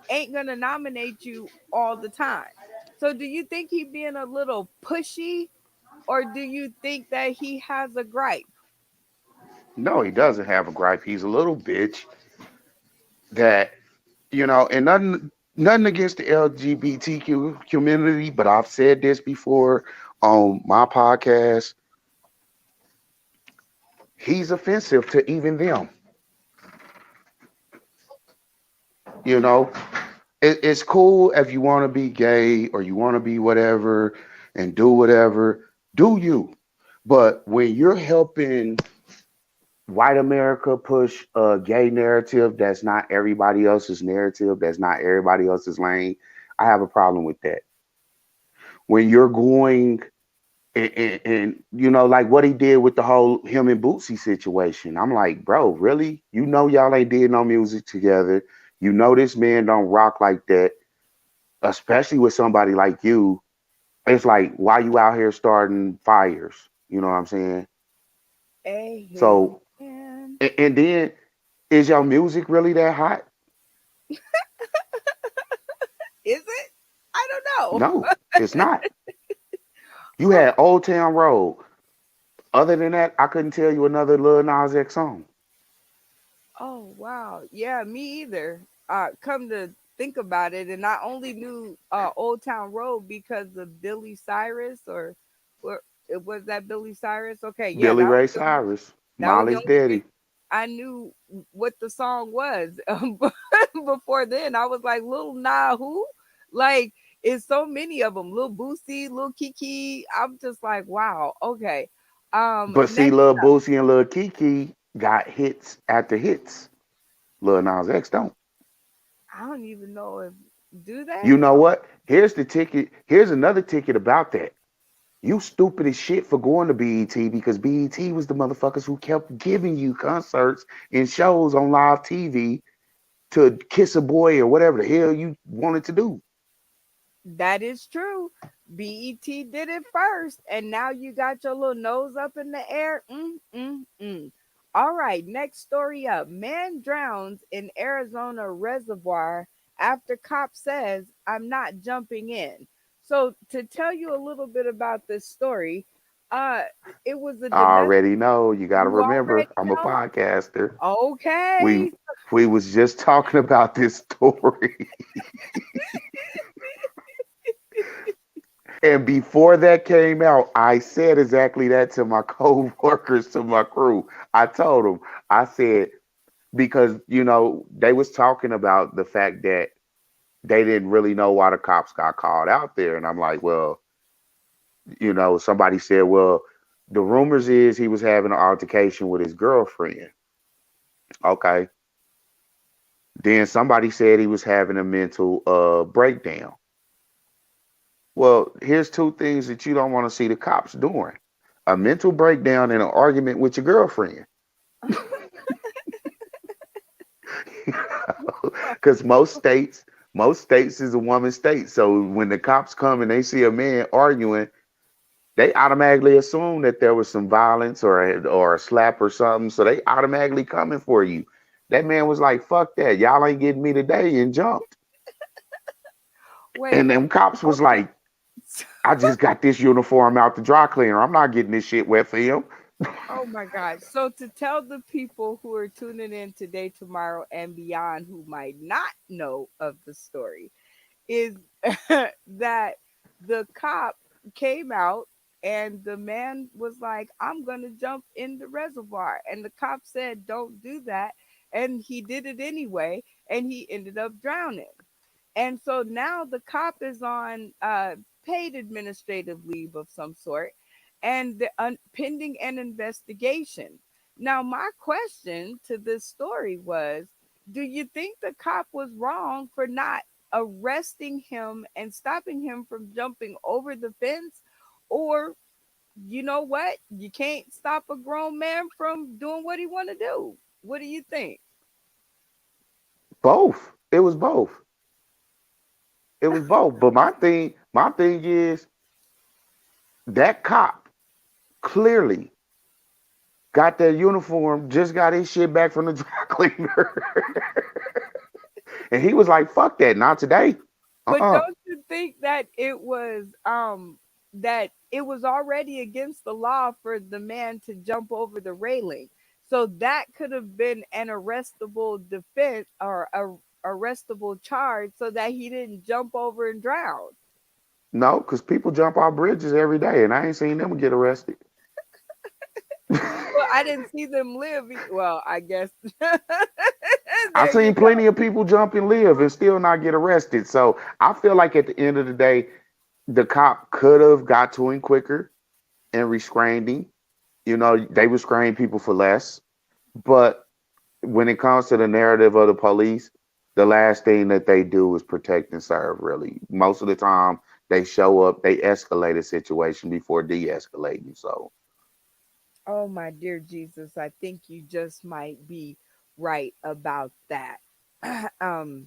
ain't gonna nominate you all the time. So do you think he being a little pushy, or do you think that he has a gripe? No, he doesn't have a gripe. He's a little bitch that and nothing against the LGBTQ community, but I've said this before on my podcast. He's offensive to even them. You know, it's cool if you want to be gay or you want to be whatever and do whatever, do you. But when you're helping white America push a gay narrative that's not everybody else's narrative, that's not everybody else's lane, I have a problem with that. When you're going and like what he did with the whole him and Bootsy situation. I'm like, bro, really? Y'all ain't did no music together. This man don't rock like that, especially with somebody like you. It's like, why you out here starting fires? You know what I'm saying? So, Amen. and then, is your music really that hot? Is it? I don't know. No, it's not. You had Old Town Road. Other than that, I couldn't tell you another Lil Nas X song. Oh wow. Yeah, me either. Come to think about it, and I only knew Old Town Road because of Billy Cyrus, or where it was that Billy Cyrus. Okay, yeah, Billy Ray Cyrus, that was the Molly's only reason Daddy. I knew what the song was. But before then, I was like, Little Nah who? Like, it's so many of them. Little Boosie, Little Kiki. I'm just like, wow. Okay. But see, Next, Lil Boosie and Lil Kiki got hits after hits. Lil Nas X don't. I don't even know if do they? You know what? Here's the ticket. Here's another ticket about that. You stupid as shit for going to BET because BET was the motherfuckers who kept giving you concerts and shows on live TV to kiss a boy or whatever the hell you wanted to do. That is true. BET did it first, and now you got your little nose up in the air. All right, next story up. Man drowns in Arizona reservoir after cop says, I'm not jumping in. So, to tell you a little bit about this story, uh, it was a I domestic. already know. You got to You remember, already I'm a know? podcaster. We Okay. we was just talking about this story. And before that came out, I said exactly that to my co-workers, to my crew. I told them, I said, because, they was talking about the fact that they didn't really know why the cops got called out there. And I'm like, well, somebody said, well, The rumors is he was having an altercation with his girlfriend. Okay. Then somebody said he was having a mental breakdown. Well, here's two things that you don't want to see the cops doing: a mental breakdown and an argument with your girlfriend. Because most states is a woman state. So when the cops come and they see a man arguing, they automatically assume that there was some violence or a slap or something. So they automatically coming for you. That man was like, "Fuck that, y'all ain't getting me today," and jumped. Wait, And them cops was okay. like, "I just got this uniform out the dry cleaner. I'm not getting this shit wet for him." Oh my God. So to tell the people who are tuning in today, tomorrow, and beyond who might not know of the story is that the cop came out and the man was like, I'm going to jump in the reservoir. And the cop said, don't do that. And he did it anyway. And he ended up drowning. And so now the cop is on paid administrative leave of some sort and pending an investigation. Now, my question to this story was, do you think the cop was wrong for not arresting him and stopping him from jumping over the fence? Or, you know what? You can't stop a grown man from doing what he want to do. What do you think? Both. It was both. It was both. But my thing is that cop clearly got that uniform, just got his shit back from the dry cleaner. And he was like, "Fuck that, not today." But Uh-uh. don't you think that it was already against the law for the man to jump over the railing? So that could have been an arrestable defense or a arrestable charge so that he didn't jump over and drown. No, because people jump off bridges every day, and I ain't seen them get arrested. Well, I didn't see them live. Well, I guess I've there you seen plenty of people jump and live and still not get arrested. So I feel like at the end of the day, the cop could have got to him quicker and restrained him. You know, they restrain people for less. But when it comes to the narrative of the police, the last thing that they do is protect and serve, really. Most of the time, they show up, they escalate a situation before de escalating. So, go. Oh my dear Jesus, I think you just might be right about that. um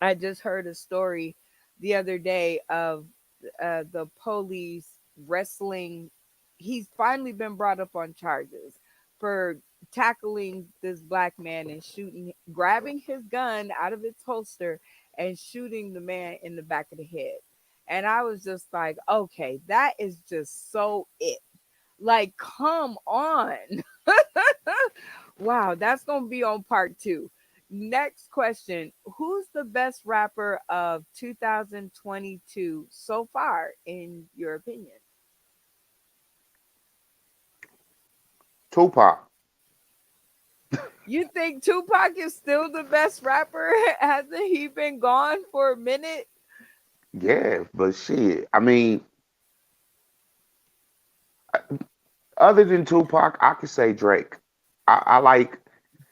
I just heard a story the other day of the police wrestling. He's finally been brought up on charges for tackling this black man and shooting, grabbing his gun out of its holster and shooting the man in the back of the head. And I was just like, okay, that is just so it. Like, come on. Wow, that's going to be on part two. Next question: who's the best rapper of 2022 so far, in your opinion? Tupac, You think Tupac is still the best rapper? Hasn't he been gone for a minute? yeah, but shit. I mean, other than Tupac, I could say Drake. I like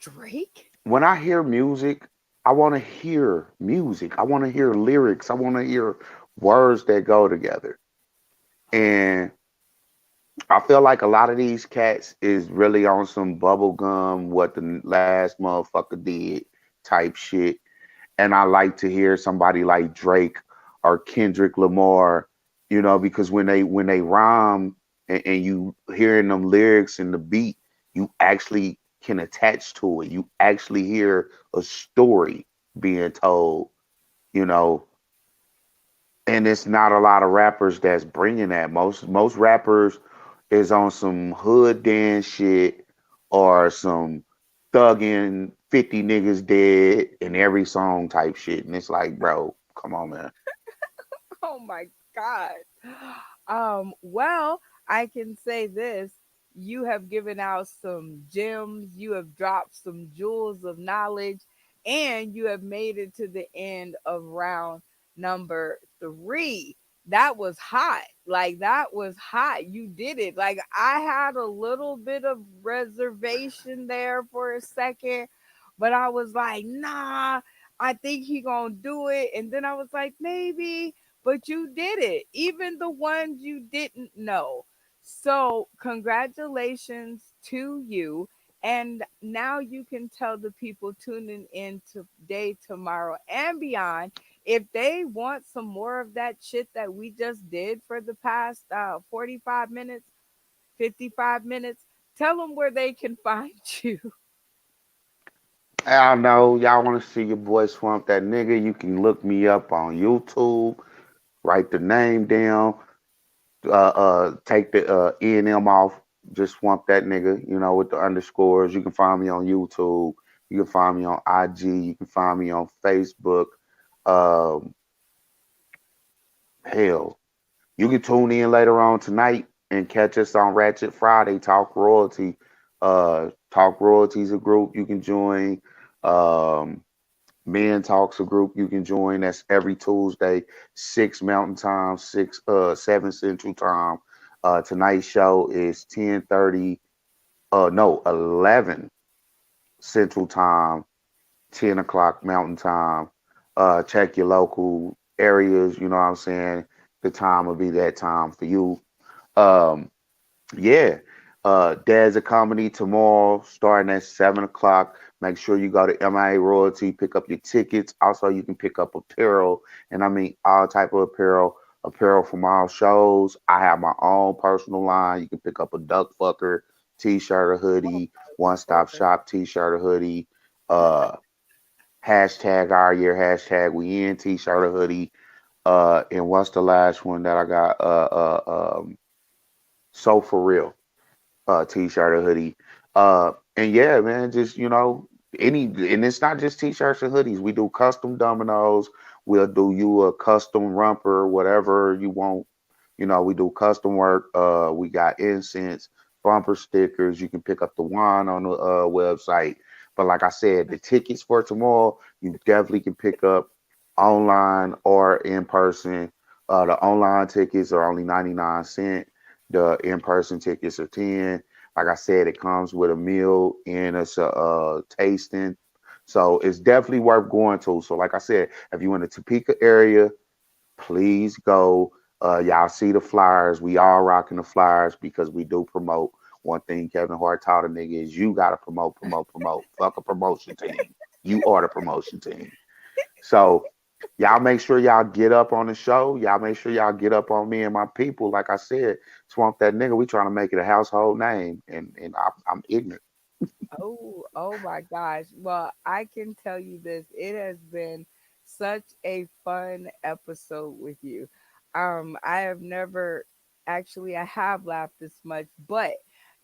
Drake? when I hear music, I want to hear music. I want to hear lyrics. I want to hear words that go together. And I feel like a lot of these cats is really on some bubblegum, what the last motherfucker did type shit. And I like to hear somebody like Drake or Kendrick Lamar, because when they rhyme and you hearing them lyrics and the beat, you actually can attach to it. You actually hear a story being told, you know, and it's not a lot of rappers that's bringing that. Most rappers is on some hood dance shit or some thugging 50 niggas dead in every song type shit, and it's like, bro, come on, man. Oh my God. Well, I can say this. You have given out some gems, you have dropped some jewels of knowledge, and you have made it to the end of round number three. That was hot. Like that was hot. You did it. Like I had a little bit of reservation there for a second, but I was like, nah, I think he gonna do it. And then I was like, maybe, but you did it. Even the ones you didn't know. So congratulations to you. And now you can tell the people tuning in today, tomorrow, and beyond if they want some more of that shit that we just did for the past 45 minutes, 55 minutes, tell them where they can find you. I know y'all want to see your boy Swamp that nigga. You can look me up on YouTube. Write the name down. Take the E and M off. Just Swamp that nigga. You know, with the underscores. You can find me on YouTube. You can find me on IG. You can find me on Facebook. Um, hell, you can tune in later on tonight and catch us on Ratchet Friday, Talk Royalty. Talk Royalty is a group you can join. Um, Men Talks a group you can join. That's every Tuesday, 6 Mountain Time, 7 Central Time. Tonight's show is 10:30. No, 11 Central Time, 10 o'clock Mountain Time. Check your local areas. You know what I'm saying. The time will be that time for you. Um, yeah. There's a comedy tomorrow starting at 7 o'clock. Make sure you go to MIA Royalty, pick up your tickets. Also, you can pick up apparel, and I mean all type of apparel from all shows. I have my own personal line. You can pick up a duck fucker t-shirt, a Oh, hoodie, one stop Lord. shop t-shirt, a hoodie. Uh, hashtag our year, hashtag we in t-shirt, a hoodie. And what's the last one that I got? So for real t-shirt or hoodie. And yeah, man, just and it's not just t-shirts and hoodies. We do custom dominoes. We'll do you a custom romper, whatever you want. We do custom work. We got incense, bumper stickers. You can pick up the wine on the website. But like I said, the tickets for tomorrow, you definitely can pick up online or in person. The online tickets are only 99 cents. The in-person tickets are 10. Like I said, it comes with a meal and it's a tasting. So it's definitely worth going to. So like I said, if you're in the Topeka area, please go. Y'all see the flyers. We all rocking the flyers because we do promote. One thing Kevin Hart taught a nigga is you gotta promote, promote, promote. Fuck a promotion team. You are the promotion team. So y'all make sure y'all get up on the show. Y'all make sure y'all get up on me and my people. Like I said, Swamp that nigga. We trying to make it a household name, and I'm ignorant. Oh my gosh. Well, I can tell you this. It has been such a fun episode with you. I have never actually I have laughed this much, but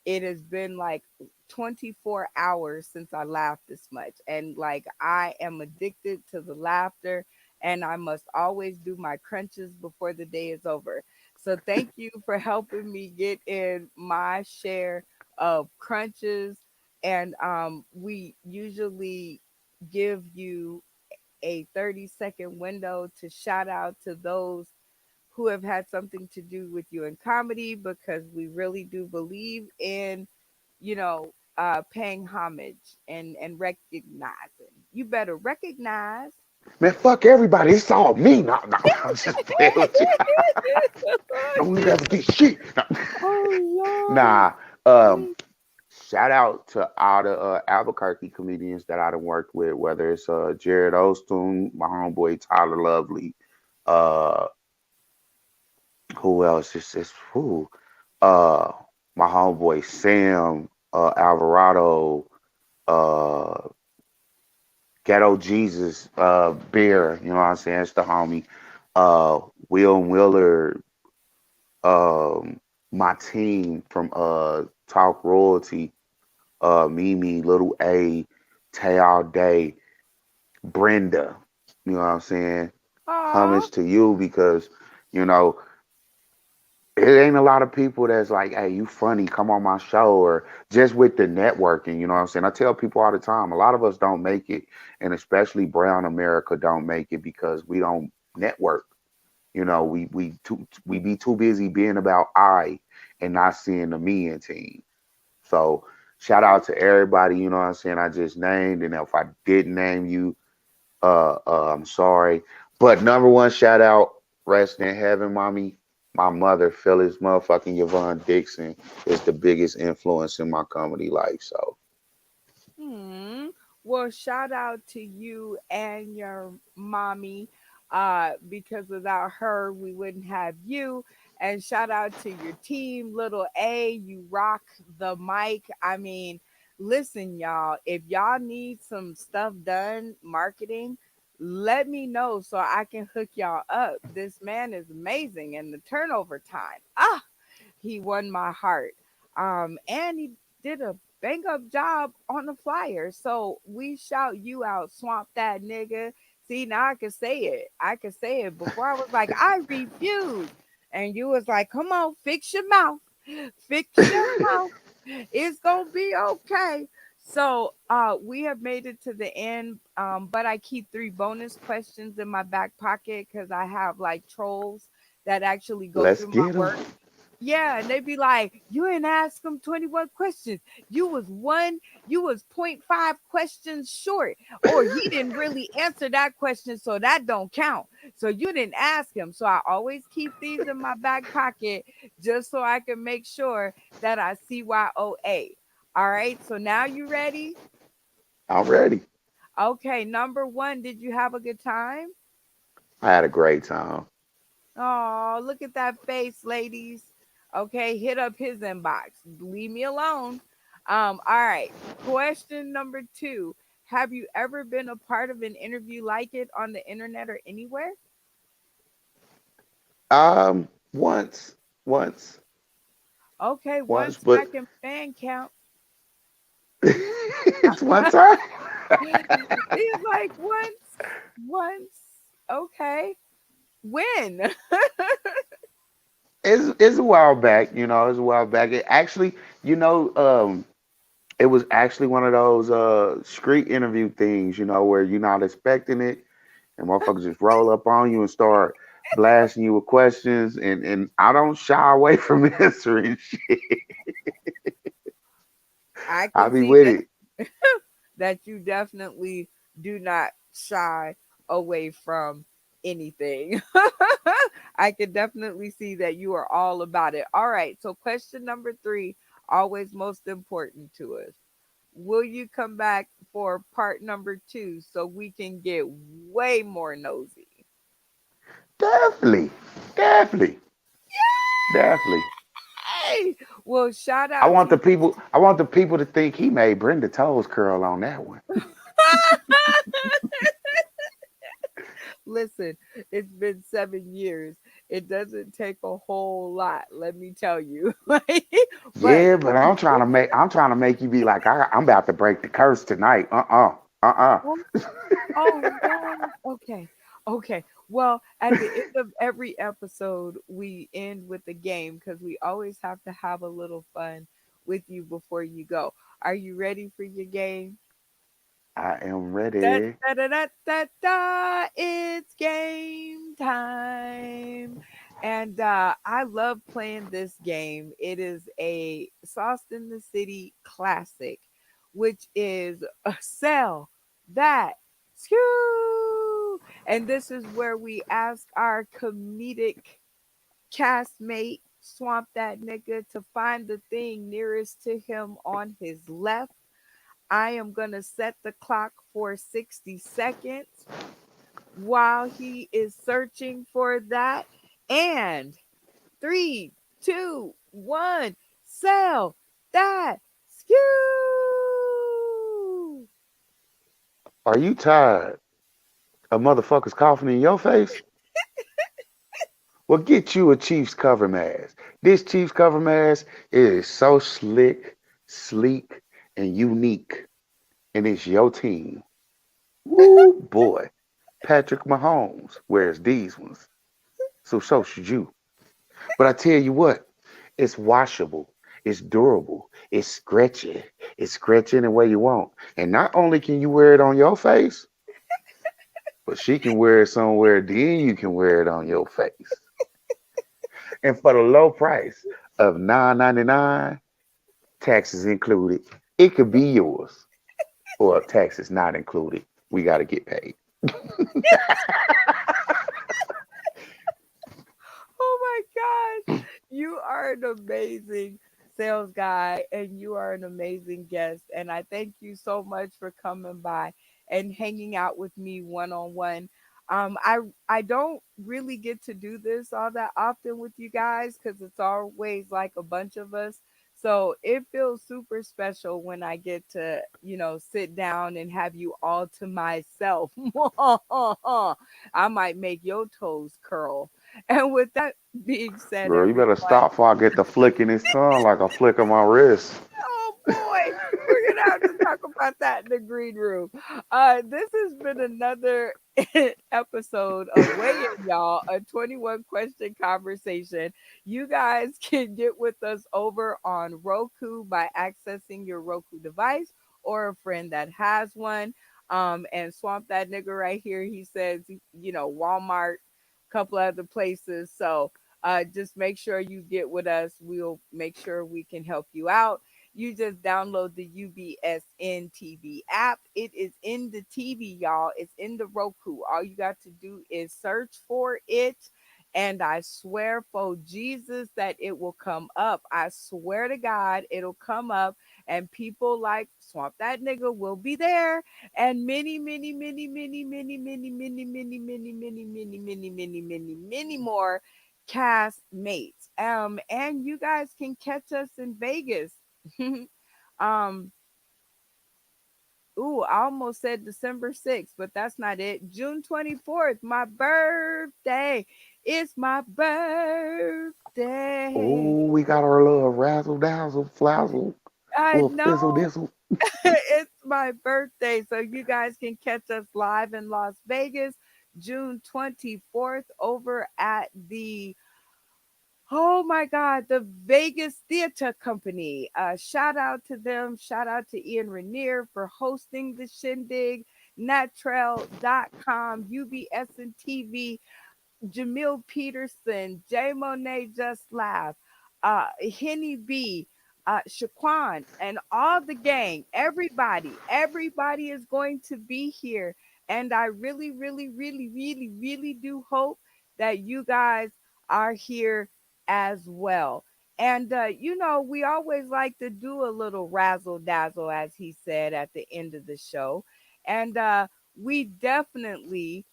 it has been like 24 hours since I laughed this much. And like I am addicted to the laughter and I must always do my crunches before the day is over. So thank you for helping me get in my share of crunches and we usually give you a 30-second window to shout out to those who have had something to do with you in comedy because we really do believe in paying homage and recognizing. You better recognize. Man, fuck everybody. It's all me. No, no, I'm just playing with you. Don't you ever get shit. No. Oh Nah. Um, Lord. Shout out to all the Albuquerque comedians that I done worked with, whether it's Jared Osteen, my homeboy Tyler Lovely, uh, who else? It's who? Uh, my homeboy Sam Alvarado, uh, Ghetto Jesus, Bear. You know what I'm saying? It's the homie. Uh, Will Willard, um, my team from Talk Royalty, Mimi, Little A, Tay All Day, Brenda. You know what I'm saying? Aw. Homage to you because, you know, it ain't a lot of people that's like, hey, you funny, come on my show, or just with the networking, you know what I'm saying? I tell people all the time, a lot of us don't make it, and especially brown America don't make it because we don't network. We be too busy being about I and not seeing the me in team. So shout out to everybody, you know what I'm saying, I just named. And if I didn't name you, I'm sorry. But number one shout out, rest in heaven, mommy. My mother, Phyllis motherfucking Yvonne Dixon, is the biggest influence in my comedy life. So Hmm. Well, shout out to you and your mommy, because without her, we wouldn't have you. And shout out to your team, Little A. You rock the mic. I mean, listen, y'all, if y'all need some stuff done, marketing, let me know so I can hook y'all up. This man is amazing. And the turnover time. He won my heart. And he did a bang up job on the flyer. So we shout you out, swamp that nigga. See, now I can say it. I can say it. Before I was like, I refuse. And you was like, come on, fix your mouth. Fix your mouth. It's gonna be okay. So we have made it to the end. But I keep three bonus questions in my back pocket because I have like trolls that actually go let's through my get them. work. Yeah, and they be like, you didn't ask them 21 questions. You was point five questions short. Or he didn't really answer that question, so that don't count. So you didn't ask him. So I always keep these in my back pocket just so I can make sure that I CYOA. All right, so now you ready? I'm ready. Okay, number one, did you have a good time? I had a great time. Oh, look at that face, ladies. Okay, hit up his inbox. Leave me alone. All right. Question number two. Have you ever been a part of an interview like it on the internet or anywhere? Once, once, Okay, once, one but second fan count. it's one time. He's like, once. Okay. When? It's a while back, it's a while back. It actually, you know, it was actually one of those street interview things, where you're not expecting it, and motherfuckers just roll up on you and start blasting you with questions, and I don't shy away from answering shit. I I can be see with that. it. That you definitely do not shy away from anything. I can definitely see that you are all about it. All right. So, question number three, always most important to us. Will you come back for part number two so we can get way more nosy? Definitely, definitely, definitely. Hey, well, shout I out want to the people. I want the people to think he made Brenda toes curl on that one. listen, it's been 7 years. It doesn't take a whole lot, let me tell you. Like, but Yeah, but I'm trying to make you be like, I'm about to break the curse tonight. oh, oh no. Okay. Okay. Well, at the end of every episode, we end with a game because we always have to have a little fun with you before you go. Are you ready for your game? I am Da, ready. da, da, da, da, da. It's game time. And I love playing this game. It is a Sauce in the City classic, which is a sell that skew. And this is where we ask our comedic castmate, Swamp That Nigga, to find the thing nearest to him on his left. I am going to set the clock for 60 seconds while he is searching for that. And three, two, one, sell that skew. Are you tired of motherfuckers coughing in your face? Well, get you a Chiefs cover mask. This Chiefs cover mask is so slick, sleek, and unique, and it's your team. Woo boy, Patrick Mahomes wears these ones. So should you. But I tell you what, it's washable, it's durable, it's stretchy, it's stretching the way you want. And not only can you wear it on your face, but she can wear it somewhere, then you can wear it on your face. And for the low price of $9.99, taxes included, it could be yours. Or if taxes not included, we got to get paid. Oh my gosh. You are an amazing sales guy and you are an amazing guest. And I thank you so much for coming by and hanging out with me one on one. I don't really get to do this all that often with you guys because it's always like a bunch of us. So it feels super special when I get to, sit down and have you all to myself. I might make your toes curl. And with that being said, Girl, you better everyone, stop before I get the flick in his tongue like a flick of my wrist. oh boy, we're gonna have to talk about that in the green room. This has been another episode of Weigh In, y'all, a 21 question conversation. You guys can get with us over on Roku by accessing your Roku device or a friend that has one. And Swamp that nigga right here, he says, Walmart, couple other places. So just make sure you get with us. We'll make sure we can help you out. You just download the UBSN TV app. It is in the TV, y'all. It's in the Roku. All you got to do is search for it. And I swear for Jesus that it will come up. I swear to God, it'll come up. And people like Swamp That Nigga will be there. And many, many, many, many, many, many, many, many, many, many, many, many, many, many, many more cast mates. And you guys can catch us in Vegas. um, I almost said December 6th, but that's not it. June 24th, my birthday. It's my birthday. Oh, we got our little razzle dazzle flazzle, I little know fizzle dizzle. it's my birthday. So you guys can catch us live in Las Vegas, June 24th, over at the Oh my God, the Vegas Theater Company. Shout out to them. Shout out to Ian Rainier for hosting the shindig. Natrel.com, UBSN TV, Jamil Peterson, Jay Monet Just Laugh, Henny B, Shaquan, and all the gang. Everybody is going to be here. And I really, really, really, really, really do hope that you guys are here as well. And, we always like to do a little razzle dazzle, as he said at the end of the show. And we definitely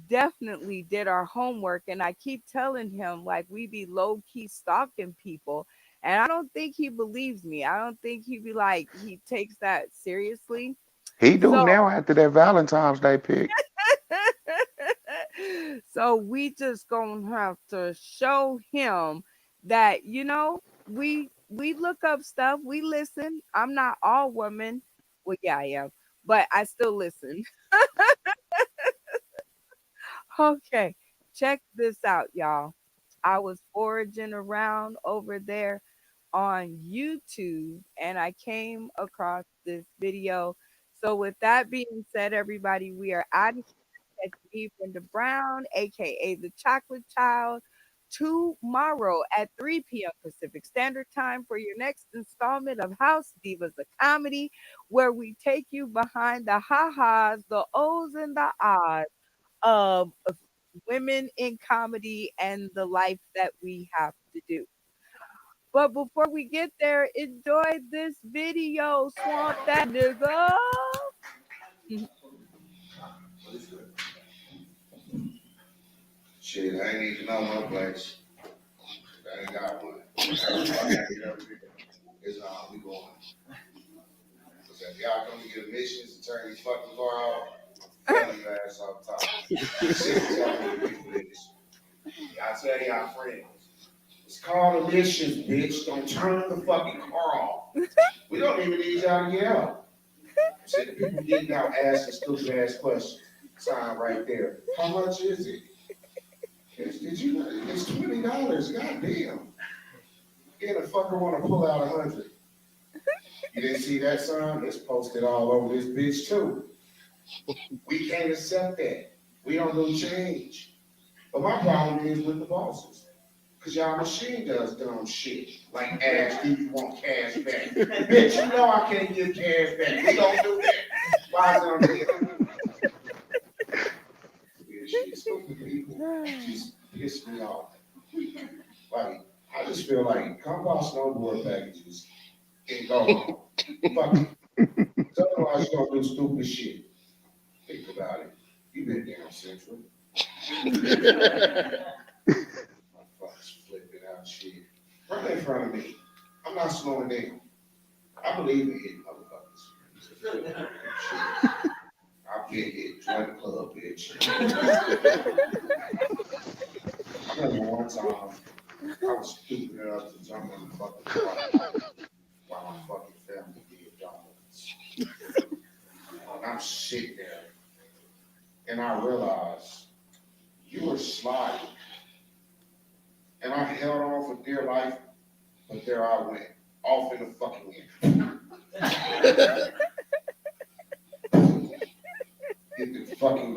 did our homework. And I keep telling him, like, we be low key stalking people. And I don't think he believes me. I don't think he be like, he takes that seriously. He do So, now after that Valentine's Day pick. so we just gonna have to show him that, we look up stuff, we listen. I'm not all woman. Well, yeah, I am, but I still listen. Okay, check this out, y'all. I was foraging around over there on YouTube and I came across this video. So, with that being said, everybody, we are out of here. Catch me, Brenda Brown, aka the Chocolate Child, tomorrow at 3 p.m. Pacific Standard Time for your next installment of House Divas, a comedy where we take you behind the ha-has, the ohs, and the ahs of women in comedy and the life that we have to do. But before we get there, enjoy this video. Swamp that nigga. Shit, I ain't even know my place. I ain't got one. It's all we going. Cause if y'all come to get emissions and turn these fucking car off, tell your ass off top. I'm sick of telling you people this. Y'all tell y'all friends. It's called emissions, bitch. Don't turn the fucking car off. We don't even need y'all to get out. See the people getting out asking stupid ass questions. Sign right there. How much is it? Did you know it's $20? Goddamn. Then a fucker want to pull out 100. You didn't see that sign? It's posted all over this bitch too. We can't accept that. We don't do change. But my problem is with the bosses. Because y'all machine does dumb shit. Like ask, do you want cash back? Bitch, you know I can't give cash back. We don't do that. Why is it on the weird shit? Stupid people just piss me off. Like, I just feel like come buy snowboard packages and go home. Fuck it. Otherwise, you're gonna do stupid shit. Think about it. You been down central. Motherfuckers flipping out shit. Right in front of me. I'm not slowing down. I believe in hitting motherfuckers. Shit. I've been hit. Join the club, bitch. I remember one time I was stupid enough to jump on the fucking car while my fucking family did donuts. And I'm sitting there and I realized you were sliding. And I held on for dear life, but there I went, off in the fucking air. Hit the fucking ground.